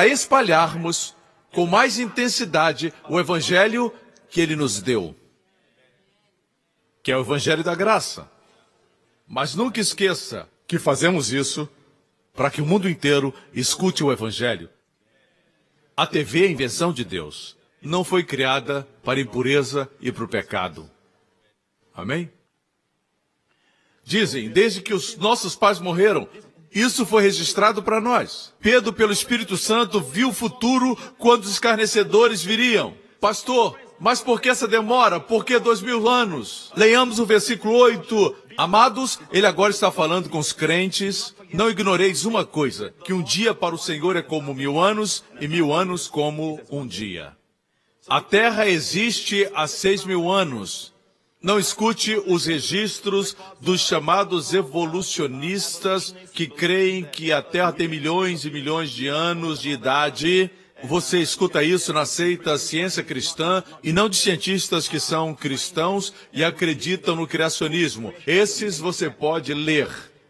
espalharmos com mais intensidade o evangelho que Ele nos deu, que é o evangelho da graça. Mas nunca esqueça que fazemos isso para que o mundo inteiro escute o evangelho. A TV é a invenção de Deus. Não foi criada para a impureza e para o pecado. Amém? Dizem, desde que os nossos pais morreram, isso foi registrado para nós. Pedro, pelo Espírito Santo, viu o futuro quando os escarnecedores viriam. Pastor, mas por que essa demora? Por que 2000 anos? Leiamos o versículo 8. Amados, ele agora está falando com os crentes. Não ignoreis uma coisa, que um dia para o Senhor é como 1000 anos e 1000 anos como um dia. A Terra existe há 6.000 anos. Não escute os registros dos chamados evolucionistas que creem que a Terra tem milhões e milhões de anos de idade. Você escuta isso na seita ciência cristã e não de cientistas que são cristãos e acreditam no criacionismo. Esses você pode ler.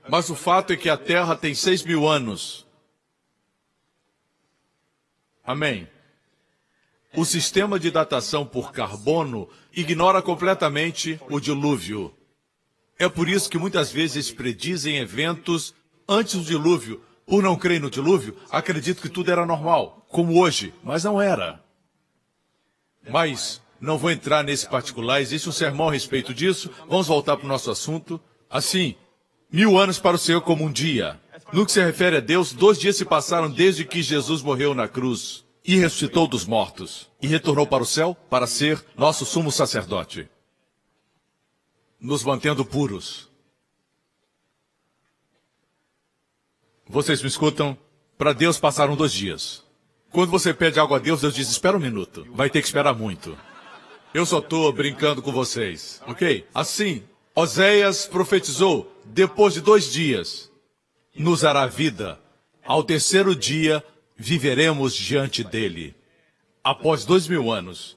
Mas o fato é que a Terra tem 6.000 anos. Amém. O sistema de datação por carbono ignora completamente o dilúvio. É por isso que muitas vezes predizem eventos antes do dilúvio. Por não crer no dilúvio, acredito que tudo era normal, como hoje, mas não era. Mas não vou entrar nesse particular, existe um sermão a respeito disso. Vamos voltar para o nosso assunto. Assim, 1000 anos para o Senhor como um dia. No que se refere a Deus, 2 dias se passaram desde que Jesus morreu na cruz e ressuscitou dos mortos, e retornou para o céu para ser nosso sumo sacerdote, nos mantendo puros. Vocês me escutam? Para Deus passaram 2 dias. Quando você pede algo a Deus, Deus diz, espera um minuto. Vai ter que esperar muito. Eu só estou brincando com vocês, ok? Assim, Oséias profetizou, depois de 2 dias, nos dará vida. Ao 3º dia, viveremos diante dele. Após 2.000 anos,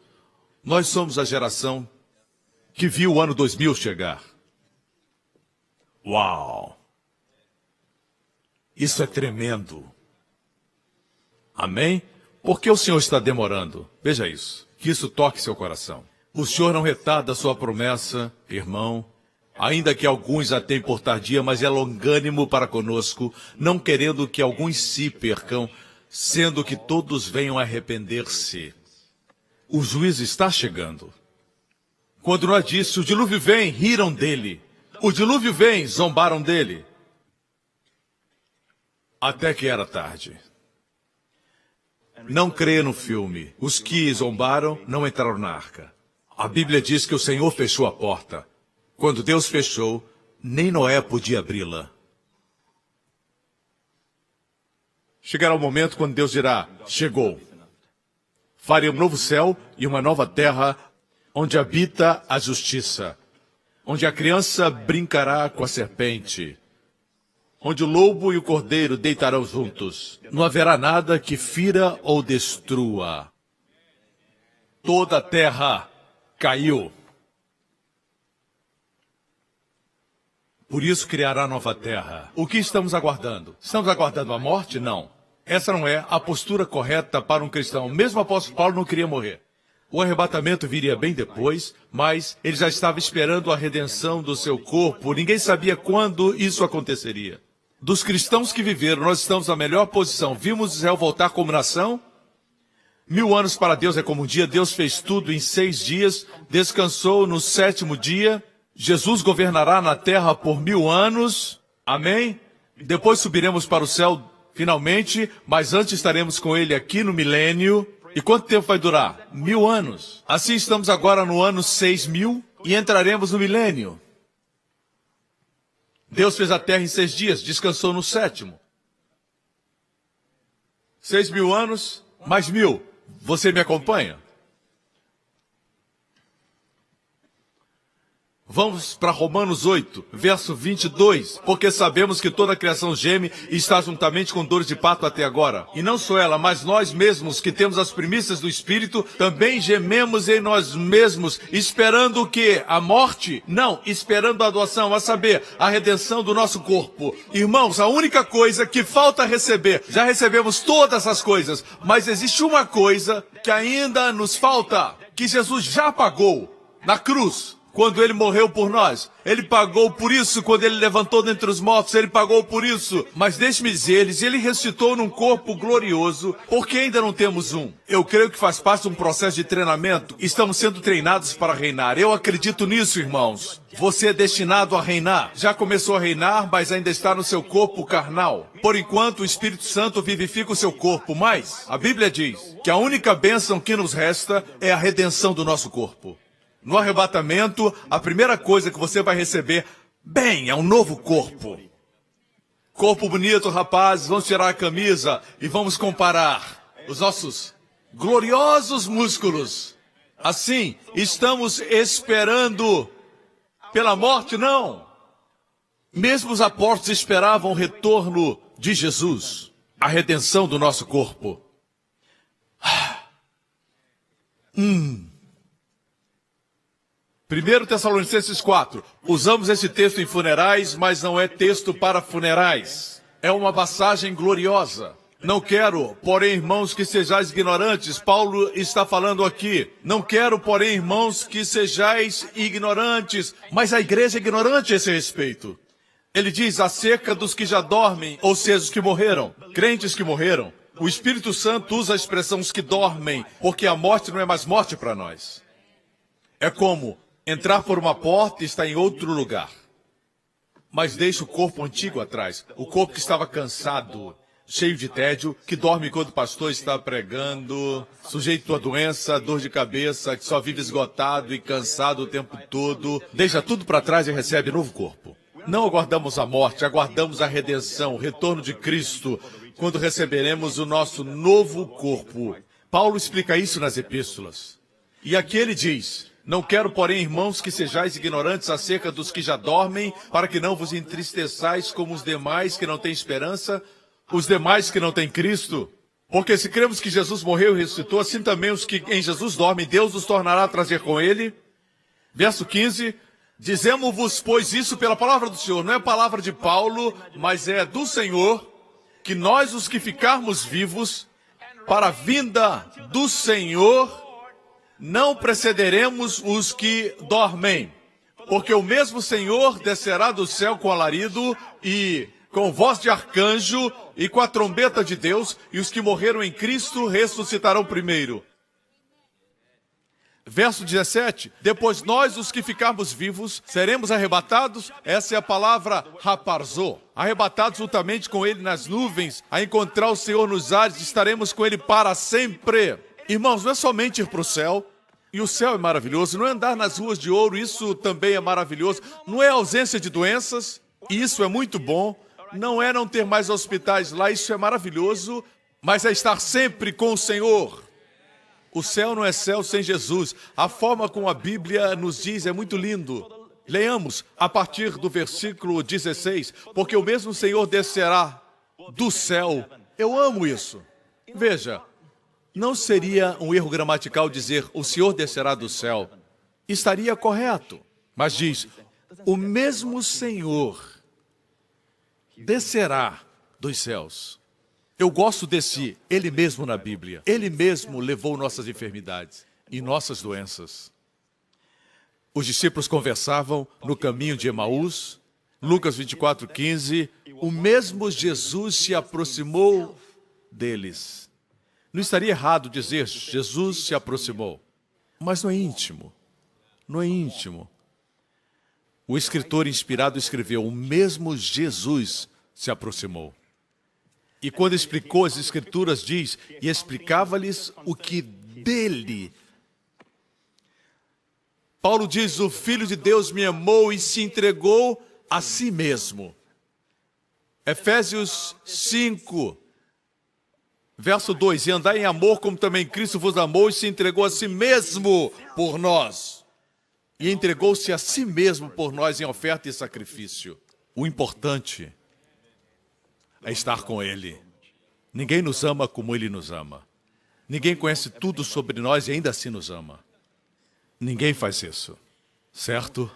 nós somos a geração que viu o ano 2000 chegar. Uau! Isso é tremendo. Amém? Por que o Senhor está demorando? Veja isso. Que isso toque seu coração. O Senhor não retarda a sua promessa, irmão. Ainda que alguns a tenham por tardia, mas é longânimo para conosco, não querendo que alguns se percam, sendo que todos venham a arrepender-se. O juízo está chegando. Quando Noé disse, o dilúvio vem, riram dele. O dilúvio vem, zombaram dele. Até que era tarde. Não creia no filme. Os que zombaram não entraram na arca. A Bíblia diz que o Senhor fechou a porta. Quando Deus fechou, nem Noé podia abri-la. Chegará o momento quando Deus dirá, chegou. Farei um novo céu e uma nova terra, onde habita a justiça. Onde a criança brincará com a serpente. Onde o lobo e o cordeiro deitarão juntos. Não haverá nada que fira ou destrua. Toda a terra caiu. Por isso criará nova terra. O que estamos aguardando? Estamos aguardando a morte? Não. Essa não é a postura correta para um cristão. Mesmo o apóstolo Paulo não queria morrer. O arrebatamento viria bem depois, mas ele já estava esperando a redenção do seu corpo. Ninguém sabia quando isso aconteceria. Dos cristãos que viveram, nós estamos na melhor posição. Vimos Israel voltar como nação. 1000 anos para Deus é como um dia. Deus fez tudo em 6 dias. Descansou no 7º dia. Jesus governará na terra por 1000 anos. Amém? Depois subiremos para o céu finalmente, mas antes estaremos com ele aqui no milênio. E quanto tempo vai durar? 1000 anos. Assim estamos agora no ano 6000 e entraremos no milênio. Deus fez a terra em 6 dias, descansou no 7º. 6.000 anos, mais 1000. Você me acompanha? Vamos para Romanos 8, verso 22. Porque sabemos que toda a criação geme e está juntamente com dores de parto até agora. E não só ela, mas nós mesmos, que temos as primícias do Espírito, também gememos em nós mesmos, esperando o quê? A morte? Não, esperando a adoção, a saber, a redenção do nosso corpo. Irmãos, a única coisa que falta receber, já recebemos todas as coisas, mas existe uma coisa que ainda nos falta, que Jesus já pagou na cruz. Quando ele morreu por nós, ele pagou por isso. Quando ele levantou dentre os mortos, ele pagou por isso. Mas deixe-me dizer-lhes, ele ressuscitou num corpo glorioso, porque ainda não temos um. Eu creio que faz parte de um processo de treinamento. Estamos sendo treinados para reinar. Eu acredito nisso, irmãos. Você é destinado a reinar. Já começou a reinar, mas ainda está no seu corpo carnal. Por enquanto, o Espírito Santo vivifica o seu corpo. Mas a Bíblia diz que a única bênção que nos resta é a redenção do nosso corpo. No arrebatamento, a primeira coisa que você vai receber, bem, é um novo corpo. Corpo bonito, rapazes, vamos tirar a camisa e vamos comparar os nossos gloriosos músculos. Assim, estamos esperando pela morte? Não. Mesmo os apóstolos esperavam o retorno de Jesus, a redenção do nosso corpo. 1 Tessalonicenses 4. Usamos esse texto em funerais, mas não é texto para funerais. É uma passagem gloriosa. Não quero, porém, irmãos, que sejais ignorantes. Paulo está falando aqui. Não quero, porém, irmãos, que sejais ignorantes. Mas a igreja é ignorante a esse respeito. Ele diz acerca dos que já dormem, ou seja, os que morreram, crentes que morreram. O Espírito Santo usa a expressão os que dormem, porque a morte não é mais morte para nós. É como entrar por uma porta e estar em outro lugar. Mas deixa o corpo antigo atrás, o corpo que estava cansado, cheio de tédio, que dorme enquanto o pastor está pregando, sujeito a doença, dor de cabeça, que só vive esgotado e cansado o tempo todo. Deixa tudo para trás e recebe novo corpo. Não aguardamos a morte, aguardamos a redenção, o retorno de Cristo, quando receberemos o nosso novo corpo. Paulo explica isso nas epístolas. E aqui ele diz: não quero, porém, irmãos, que sejais ignorantes acerca dos que já dormem, para que não vos entristeçais como os demais que não têm esperança, os demais que não têm Cristo. Porque se cremos que Jesus morreu e ressuscitou, assim também os que em Jesus dormem, Deus os tornará a trazer com ele. Verso 15, dizemos-vos, pois, isso pela palavra do Senhor. Não é palavra de Paulo, mas é do Senhor, que nós, os que ficarmos vivos, para a vinda do Senhor, não precederemos os que dormem. Porque o mesmo Senhor descerá do céu com alarido e com voz de arcanjo e com a trombeta de Deus, e os que morreram em Cristo ressuscitarão primeiro. Verso 17, depois nós, os que ficarmos vivos, seremos arrebatados, essa é a palavra raparzô, arrebatados juntamente com ele nas nuvens, a encontrar o Senhor nos ares, estaremos com ele para sempre. Irmãos, não é somente ir para o céu, e o céu é maravilhoso, não é andar nas ruas de ouro, isso também é maravilhoso, não é ausência de doenças, isso é muito bom, não é não ter mais hospitais lá, isso é maravilhoso, mas é estar sempre com o Senhor. O céu não é céu sem Jesus. A forma como a Bíblia nos diz é muito lindo. Leamos a partir do versículo 16. Porque o mesmo Senhor descerá do céu. Eu amo isso. Veja, não seria um erro gramatical dizer o Senhor descerá do céu. Estaria correto. Mas diz, o mesmo Senhor descerá dos céus. Eu gosto desse Ele mesmo na Bíblia. Ele mesmo levou nossas enfermidades e nossas doenças. Os discípulos conversavam no caminho de Emaús. Lucas 24:15. O mesmo Jesus se aproximou deles. Não estaria errado dizer Jesus se aproximou. Mas não é íntimo. Não é íntimo. O escritor inspirado escreveu, o mesmo Jesus se aproximou. E quando explicou as Escrituras, diz, e explicava-lhes o que dele. Paulo diz, o Filho de Deus me amou e se entregou a si mesmo. Efésios 5, verso 2, e andai em amor como também Cristo vos amou e se entregou a si mesmo por nós. E entregou-se a si mesmo por nós em oferta e sacrifício. O importante é estar com Ele. Ninguém nos ama como Ele nos ama. Ninguém conhece tudo sobre nós e ainda assim nos ama. Ninguém faz isso. Certo?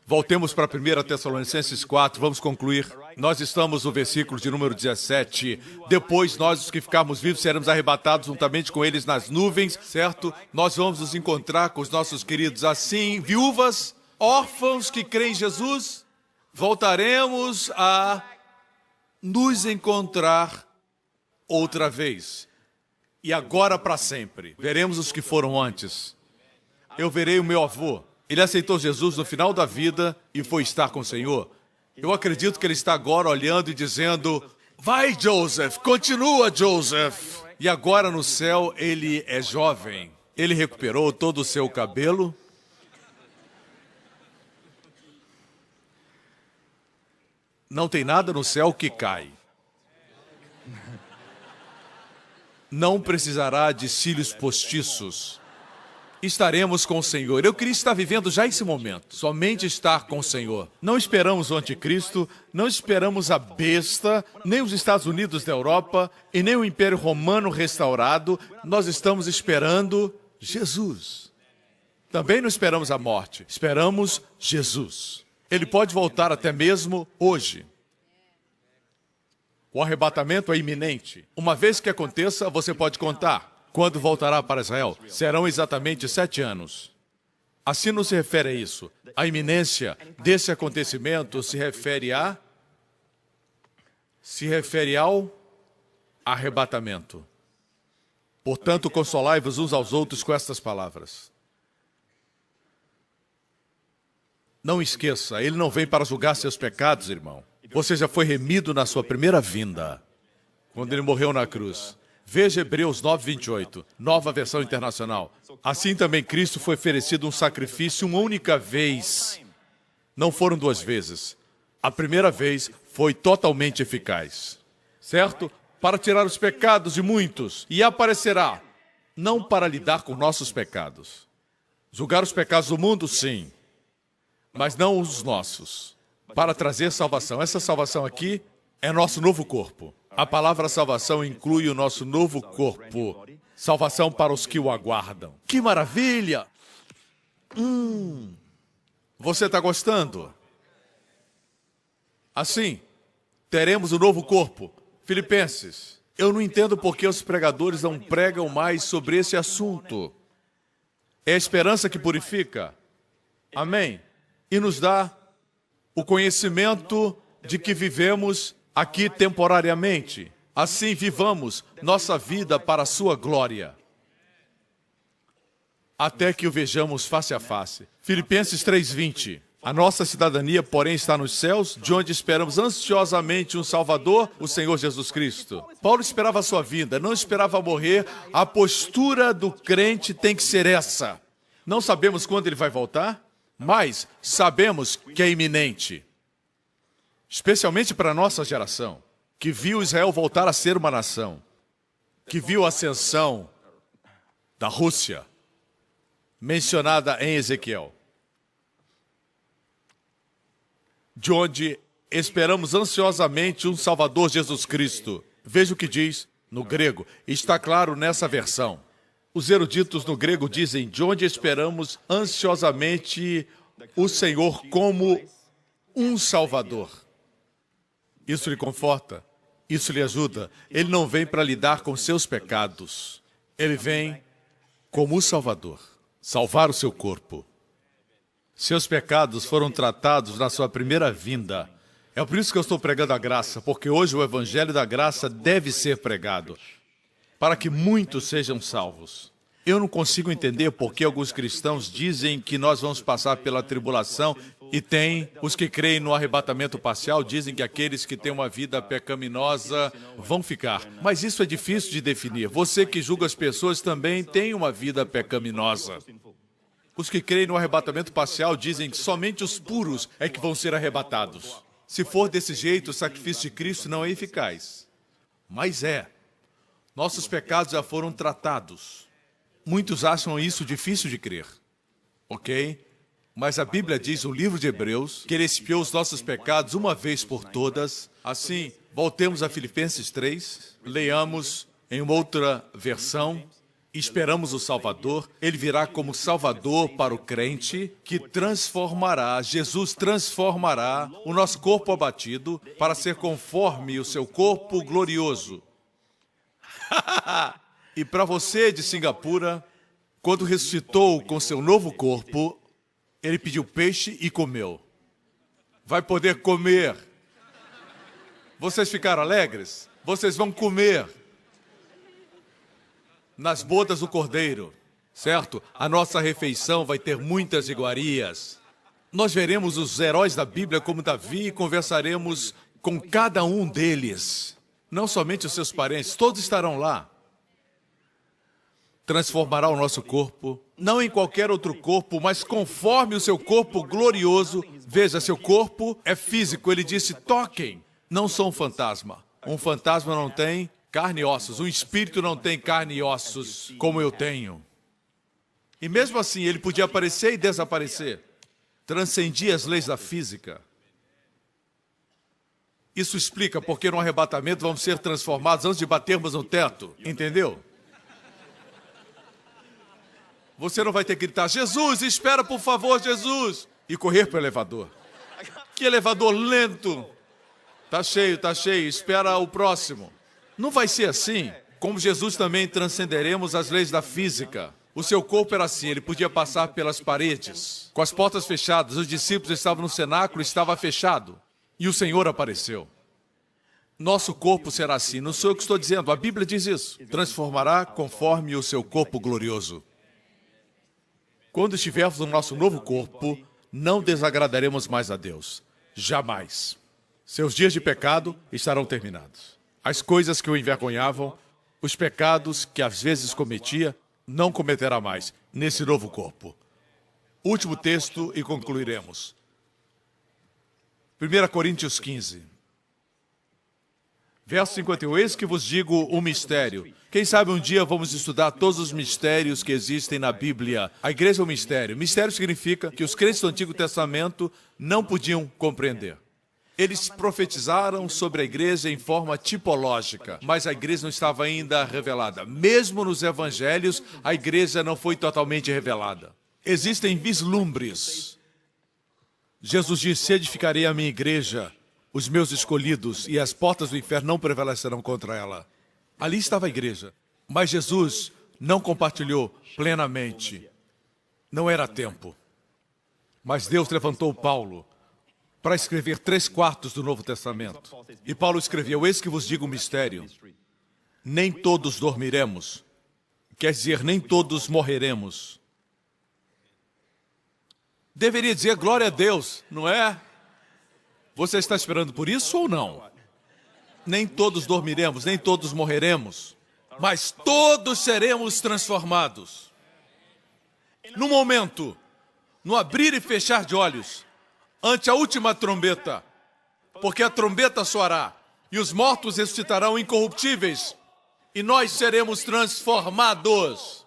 Voltemos para 1 Tessalonicenses 4, vamos concluir. Nós estamos no versículo de número 17. Depois nós, os que ficarmos vivos, seremos arrebatados juntamente com eles nas nuvens, certo? Nós vamos nos encontrar com os nossos queridos assim, viúvas, órfãos que creem em Jesus. Voltaremos a nos encontrar outra vez. E agora para sempre. Veremos os que foram antes. Eu verei o meu avô. Ele aceitou Jesus no final da vida e foi estar com o Senhor. Eu acredito que ele está agora olhando e dizendo, vai, Joseph, continua, Joseph. E agora no céu ele é jovem. Ele recuperou todo o seu cabelo. Não tem nada no céu que cai. não precisará de cílios postiços. Estaremos com o Senhor. Eu queria estar vivendo já esse momento. Somente estar com o Senhor. Não esperamos o anticristo, não esperamos a besta, nem os Estados Unidos da Europa e nem o Império Romano restaurado. Nós estamos esperando Jesus. Também não esperamos a morte. Esperamos Jesus. Ele pode voltar até mesmo hoje. O arrebatamento é iminente. Uma vez que aconteça, você pode contar. Quando voltará para Israel? Serão exatamente 7 anos. Assim não se refere a isso. A iminência desse acontecimento se refere ao arrebatamento. Portanto, consolai-vos uns aos outros com estas palavras. Não esqueça, ele não vem para julgar seus pecados, irmão. Você já foi remido na sua primeira vinda, quando ele morreu na cruz. Veja Hebreus 9:28, nova versão internacional. Assim também Cristo foi oferecido um sacrifício uma única vez. Não foram 2 vezes. A primeira vez foi totalmente eficaz. Certo? Para tirar os pecados de muitos. E aparecerá. Não para lidar com nossos pecados. Julgar os pecados do mundo, sim. Mas não os nossos. Para trazer salvação. Essa salvação aqui é nosso novo corpo. A palavra salvação inclui o nosso novo corpo. Salvação para os que o aguardam. Que maravilha! Você está gostando? Assim, teremos um novo corpo. Filipenses, eu não entendo por que os pregadores não pregam mais sobre esse assunto. É a esperança que purifica. Amém? E nos dá o conhecimento de que vivemos aqui temporariamente. Assim vivamos nossa vida para a sua glória. Até que o vejamos face a face. Filipenses 3:20. A nossa cidadania, porém, está nos céus, de onde esperamos ansiosamente um Salvador, o Senhor Jesus Cristo. Paulo esperava a sua vinda, não esperava morrer. A postura do crente tem que ser essa. Não sabemos quando ele vai voltar, mas sabemos que é iminente. Especialmente para a nossa geração, que viu Israel voltar a ser uma nação, que viu a ascensão da Rússia, mencionada em Ezequiel, de onde esperamos ansiosamente um Salvador, Jesus Cristo. Veja o que diz no grego, está claro nessa versão. Os eruditos no grego dizem, de onde esperamos ansiosamente o Senhor como um Salvador. Isso lhe conforta, isso lhe ajuda. Ele não vem para lidar com seus pecados. Ele vem como o Salvador, salvar o seu corpo. Seus pecados foram tratados na sua primeira vinda. É por isso que eu estou pregando a graça, porque hoje o Evangelho da Graça deve ser pregado, para que muitos sejam salvos. Eu não consigo entender por que alguns cristãos dizem que nós vamos passar pela tribulação e tem os que creem no arrebatamento parcial, dizem que aqueles que têm uma vida pecaminosa vão ficar. Mas isso é difícil de definir. Você que julga as pessoas também tem uma vida pecaminosa. Os que creem no arrebatamento parcial dizem que somente os puros é que vão ser arrebatados. Se for desse jeito, o sacrifício de Cristo não é eficaz. Mas é. Nossos pecados já foram tratados. Muitos acham isso difícil de crer, ok? Mas a Bíblia diz, no livro de Hebreus, que Ele expiou os nossos pecados uma vez por todas. Assim, voltemos a Filipenses 3, leiamos em uma outra versão, esperamos o Salvador. Ele virá como Salvador para o crente, que transformará, Jesus transformará o nosso corpo abatido para ser conforme o seu corpo glorioso. E para você de Singapura, quando ressuscitou com seu novo corpo, ele pediu peixe e comeu. Vai poder comer. Vocês ficaram alegres? Vocês vão comer. Nas bodas do Cordeiro, certo? A nossa refeição vai ter muitas iguarias. Nós veremos os heróis da Bíblia como Davi e conversaremos com cada um deles. Não somente os seus parentes, todos estarão lá. Transformará o nosso corpo, não em qualquer outro corpo, mas conforme o seu corpo glorioso. Veja, seu corpo é físico. Ele disse, toquem. Não sou um fantasma. Um fantasma não tem carne e ossos. Um espírito não tem carne e ossos como eu tenho. E mesmo assim, ele podia aparecer e desaparecer. Transcendia as leis da física. Isso explica porque no arrebatamento vamos ser transformados antes de batermos no teto. Entendeu? Você não vai ter que gritar, Jesus, espera por favor, Jesus! E correr para o elevador. Que elevador lento! Tá cheio, espera o próximo. Não vai ser assim. Como Jesus também transcenderemos as leis da física. O seu corpo era assim, ele podia passar pelas paredes. Com as portas fechadas, os discípulos estavam no cenáculo, estava fechado. E o Senhor apareceu. Nosso corpo será assim, não sou eu que estou dizendo, a Bíblia diz isso. Transformará conforme o seu corpo glorioso. Quando estivermos no nosso novo corpo, não desagradaremos mais a Deus. Jamais. Seus dias de pecado estarão terminados. As coisas que o envergonhavam, os pecados que às vezes cometia, não cometerá mais nesse novo corpo. Último texto e concluiremos. 1 Coríntios 15. Verso 51. Eis que vos digo um mistério. Quem sabe um dia vamos estudar todos os mistérios que existem na Bíblia. A igreja é um mistério. Mistério significa que os crentes do Antigo Testamento não podiam compreender. Eles profetizaram sobre a igreja em forma tipológica, mas a igreja não estava ainda revelada. Mesmo nos evangelhos, a igreja não foi totalmente revelada. Existem vislumbres. Jesus disse, edificarei a minha igreja, os meus escolhidos, e as portas do inferno não prevalecerão contra ela. Ali estava a igreja, mas Jesus não compartilhou plenamente. Não era tempo. Mas Deus levantou Paulo para escrever 3/4 do Novo Testamento. E Paulo escreveu, eis que vos digo um mistério. Nem todos dormiremos. Quer dizer, nem todos morreremos. Deveria dizer glória a Deus, não é? Você está esperando por isso ou não? Nem todos dormiremos, nem todos morreremos. Mas todos seremos transformados. No momento, no abrir e fechar de olhos, ante a última trombeta, porque a trombeta soará, e os mortos ressuscitarão incorruptíveis, e nós seremos transformados.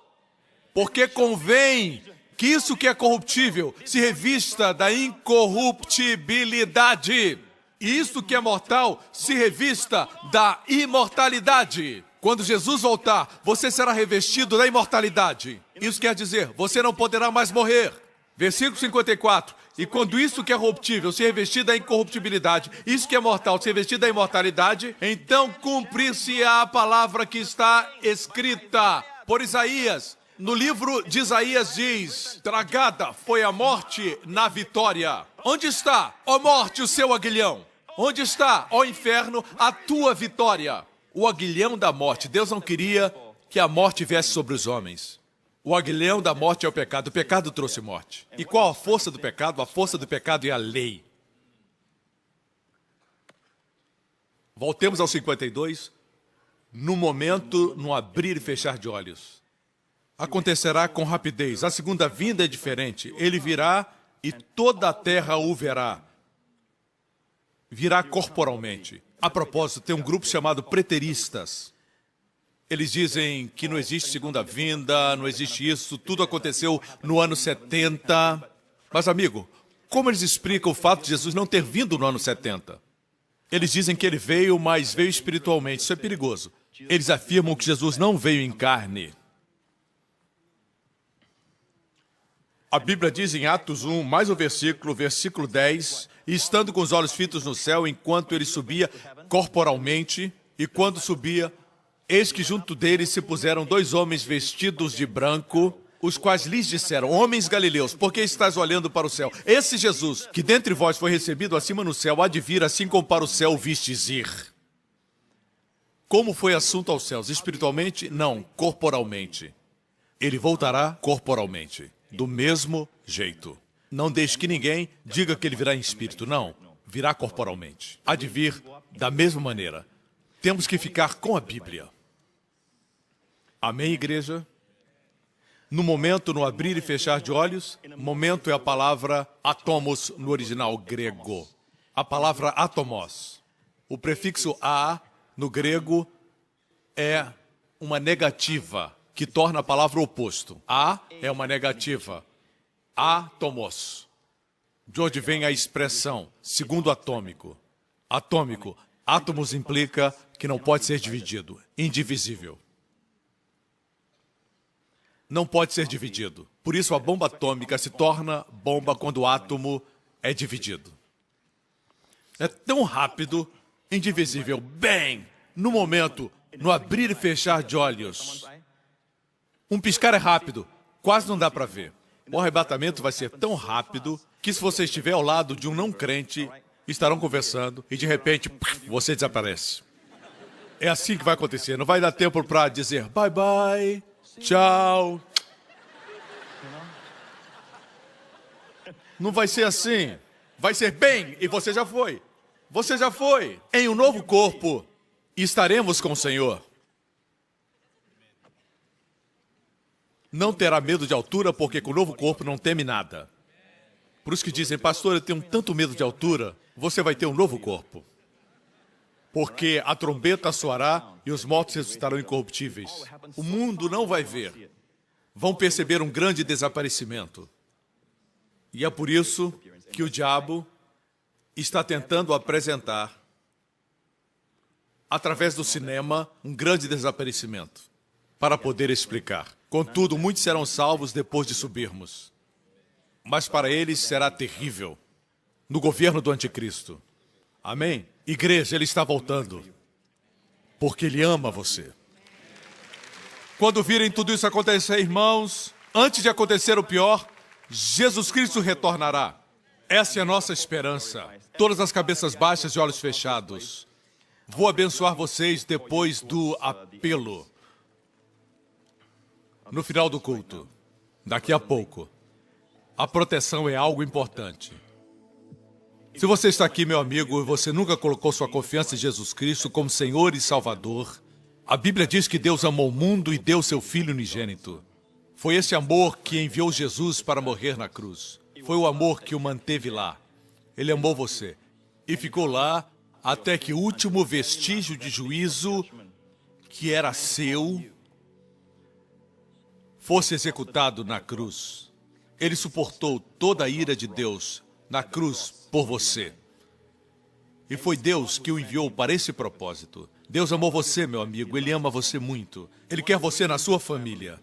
Porque convém que isso que é corruptível se revista da incorruptibilidade, e isso que é mortal se revista da imortalidade. Quando Jesus voltar, você será revestido da imortalidade. Isso quer dizer, você não poderá mais morrer. Versículo 54. E quando isso que é corruptível se revestir da incorruptibilidade, isso que é mortal se revestir da imortalidade, então cumprir-se-á a palavra que está escrita por Isaías. No livro de Isaías diz, tragada foi a morte na vitória. Onde está, ó morte, o seu aguilhão? Onde está, ó inferno, a tua vitória? O aguilhão da morte. Deus não queria que a morte viesse sobre os homens. O aguilhão da morte é o pecado. O pecado trouxe morte. E qual a força do pecado? A força do pecado é a lei. Voltemos ao 52. No momento, no abrir e fechar de olhos. Acontecerá com rapidez. A segunda vinda é diferente. Ele virá e toda a terra o verá. Virá corporalmente. A propósito, tem um grupo chamado preteristas. Eles dizem que não existe segunda vinda, não existe isso, tudo aconteceu no ano 70. Mas, amigo, como eles explicam o fato de Jesus não ter vindo no ano 70? Eles dizem que ele veio, mas veio espiritualmente. Isso é perigoso. Eles afirmam que Jesus não veio em carne. A Bíblia diz em Atos 1, mais o versículo 10, e estando com os olhos fitos no céu, enquanto ele subia corporalmente, e quando subia, eis que junto deles se puseram 2 homens vestidos de branco, os quais lhes disseram, homens galileus, por que estás olhando para o céu? Esse Jesus, que dentre vós foi recebido acima no céu, há de vir assim como para o céu vistes ir. Como foi assunto aos céus? Espiritualmente? Não, corporalmente. Ele voltará corporalmente. Do mesmo jeito. Não deixe que ninguém diga que ele virá em espírito. Não, virá corporalmente. Há de vir da mesma maneira. Temos que ficar com a Bíblia. Amém, igreja? No momento, no abrir e fechar de olhos, momento é a palavra atomos no original grego. A palavra atomos. O prefixo a, no grego, é uma negativa que torna a palavra oposto. A é uma negativa. Átomos. De onde vem a expressão segundo atômico. Atômico. Átomos implica que não pode ser dividido. Indivisível. Não pode ser dividido. Por isso a bomba atômica se torna bomba quando o átomo é dividido. É tão rápido, indivisível. Bem, no momento, no abrir e fechar de olhos. Um piscar é rápido, quase não dá para ver. O arrebatamento vai ser tão rápido que se você estiver ao lado de um não crente, estarão conversando e de repente você desaparece. É assim que vai acontecer. Não vai dar tempo para dizer bye bye, tchau. Não vai ser assim. Vai ser bem e você já foi. Você já foi. Em um novo corpo estaremos com o Senhor. Não terá medo de altura, porque com o novo corpo não teme nada. Por isso que dizem, pastor, eu tenho tanto medo de altura. Você vai ter um novo corpo. Porque a trombeta soará e os mortos ressuscitarão incorruptíveis. O mundo não vai ver. Vão perceber um grande desaparecimento. E é por isso que o diabo está tentando apresentar, através do cinema, um grande desaparecimento, para poder explicar. Contudo, muitos serão salvos depois de subirmos. Mas para eles será terrível, no governo do anticristo. Amém? Igreja, ele está voltando, porque ele ama você. Quando virem tudo isso acontecer, irmãos, antes de acontecer o pior, Jesus Cristo retornará. Essa é a nossa esperança. Todas as cabeças baixas e olhos fechados. Vou abençoar vocês depois do apelo. No final do culto. Daqui a pouco. A proteção é algo importante. Se você está aqui, meu amigo, e você nunca colocou sua confiança em Jesus Cristo como Senhor e Salvador, a Bíblia diz que Deus amou o mundo e deu seu Filho unigênito. Foi esse amor que enviou Jesus para morrer na cruz. Foi o amor que o manteve lá. Ele amou você. E ficou lá até que o último vestígio de juízo, que era seu, fosse executado na cruz. Ele suportou toda a ira de Deus na cruz por você. E foi Deus que o enviou para esse propósito. Deus amou você, meu amigo. Ele ama você muito. Ele quer você na sua família.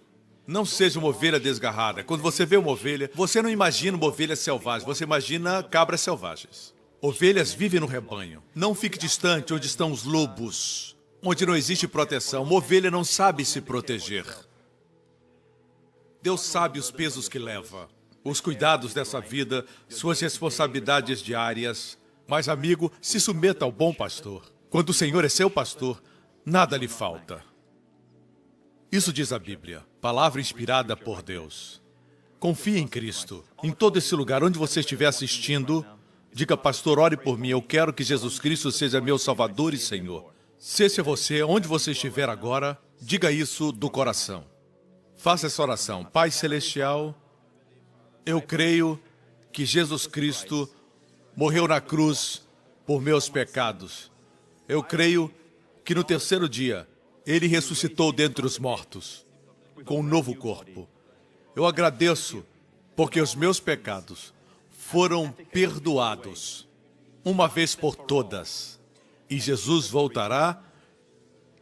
Não seja uma ovelha desgarrada. Quando você vê uma ovelha, você não imagina uma ovelha selvagem. Você imagina cabras selvagens. Ovelhas vivem no rebanho. Não fique distante onde estão os lobos, onde não existe proteção. Uma ovelha não sabe se proteger. Deus sabe os pesos que leva, os cuidados dessa vida, suas responsabilidades diárias. Mas, amigo, se submeta ao bom pastor. Quando o Senhor é seu pastor, nada lhe falta. Isso diz a Bíblia, palavra inspirada por Deus. Confie em Cristo. Em todo esse lugar onde você estiver assistindo, diga, pastor, ore por mim. Eu quero que Jesus Cristo seja meu Salvador e Senhor. Se esse é você, onde você estiver agora, diga isso do coração. Faça essa oração. Pai Celestial, eu creio que Jesus Cristo morreu na cruz por meus pecados. Eu creio que no terceiro dia, Ele ressuscitou dentre os mortos, com um novo corpo. Eu agradeço, porque os meus pecados foram perdoados, uma vez por todas. E Jesus voltará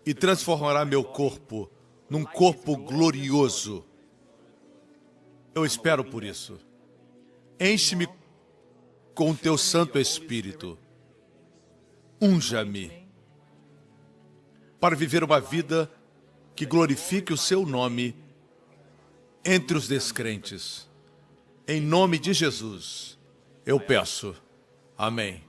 e transformará meu corpo num corpo glorioso. Eu espero por isso. Enche-me com o teu Santo Espírito. Unja-me para viver uma vida que glorifique o seu nome entre os descrentes. Em nome de Jesus, eu peço. Amém.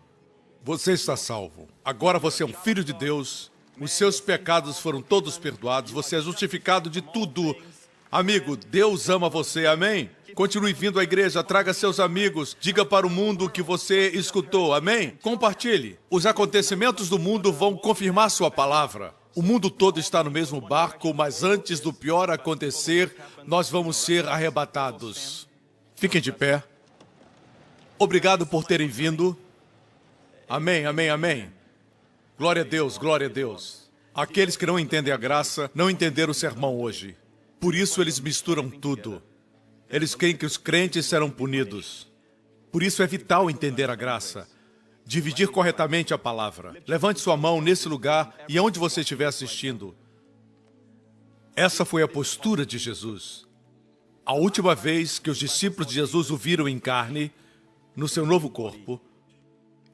Você está salvo. Agora você é um filho de Deus. Os seus pecados foram todos perdoados. Você é justificado de tudo. Amigo, Deus ama você. Amém? Continue vindo à igreja, traga seus amigos, diga para o mundo o que você escutou. Amém? Compartilhe. Os acontecimentos do mundo vão confirmar sua palavra. O mundo todo está no mesmo barco, mas antes do pior acontecer, nós vamos ser arrebatados. Fiquem de pé. Obrigado por terem vindo. Amém, amém, amém. Glória a Deus, glória a Deus. Aqueles que não entendem a graça não entenderam o sermão hoje. Por isso eles misturam tudo. Eles creem que os crentes serão punidos. Por isso é vital entender a graça. Dividir corretamente a palavra. Levante sua mão nesse lugar e onde você estiver assistindo. Essa foi a postura de Jesus. A última vez que os discípulos de Jesus o viram em carne, no seu novo corpo,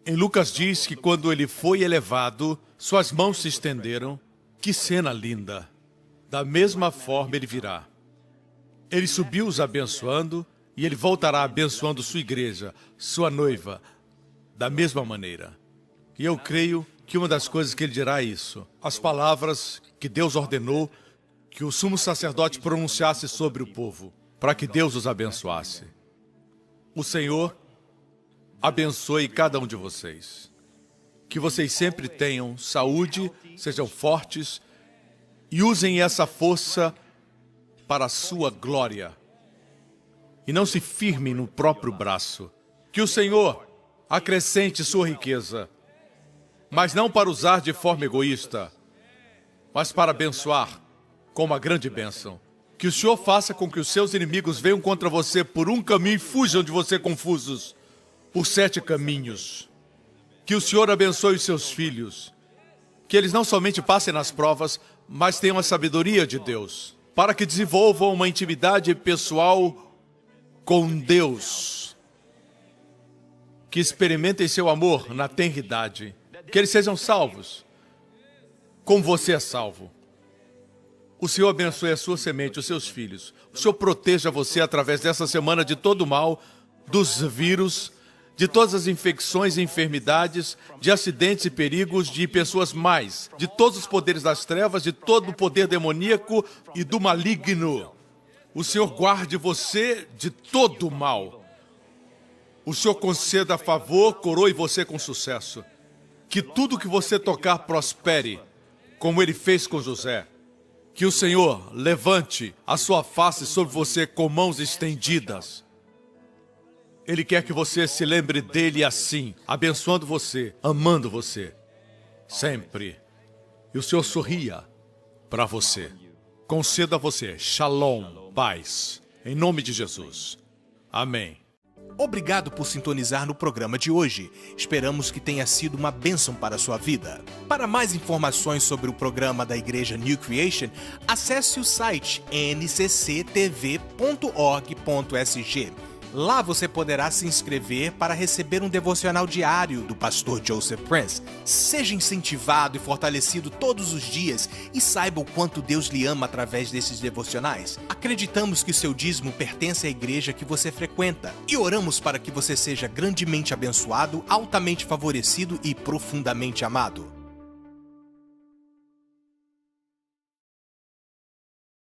em Lucas diz que quando ele foi elevado, suas mãos se estenderam. Que cena linda! Da mesma forma ele virá. Ele subiu os abençoando e ele voltará abençoando sua igreja, sua noiva, da mesma maneira. E eu creio que uma das coisas que ele dirá é isso. As palavras que Deus ordenou que o sumo sacerdote pronunciasse sobre o povo, para que Deus os abençoasse. O Senhor abençoe cada um de vocês. Que vocês sempre tenham saúde, sejam fortes e usem essa força para a sua glória. E não se firmem no próprio braço. Que o Senhor acrescente sua riqueza, mas não para usar de forma egoísta, mas para abençoar com uma grande bênção. Que o Senhor faça com que os seus inimigos venham contra você por um caminho e fujam de você confusos por 7 caminhos. Que o Senhor abençoe os seus filhos. Que eles não somente passem nas provas, mas tenham a sabedoria de Deus, para que desenvolvam uma intimidade pessoal com Deus. Que experimentem seu amor na tenridade. Que eles sejam salvos, como você é salvo. O Senhor abençoe a sua semente, os seus filhos. O Senhor proteja você através dessa semana de todo o mal, dos vírus, de todas as infecções e enfermidades, de acidentes e perigos, de pessoas mais, de todos os poderes das trevas, de todo o poder demoníaco e do maligno. O Senhor guarde você de todo o mal. O Senhor conceda a favor, coroe você com sucesso. Que tudo que você tocar prospere, como Ele fez com José. Que o Senhor levante a sua face sobre você com mãos estendidas. Ele quer que você se lembre dele assim, abençoando você, amando você, sempre. E o Senhor sorria para você. Conceda a você shalom, paz, em nome de Jesus. Amém. Obrigado por sintonizar no programa de hoje. Esperamos que tenha sido uma bênção para a sua vida. Para mais informações sobre o programa da Igreja New Creation, acesse o site ncctv.org.sg. Lá você poderá se inscrever para receber um devocional diário do pastor Joseph Prince. Seja incentivado e fortalecido todos os dias e saiba o quanto Deus lhe ama através desses devocionais. Acreditamos que o seu dízimo pertence à igreja que você frequenta e oramos para que você seja grandemente abençoado, altamente favorecido e profundamente amado.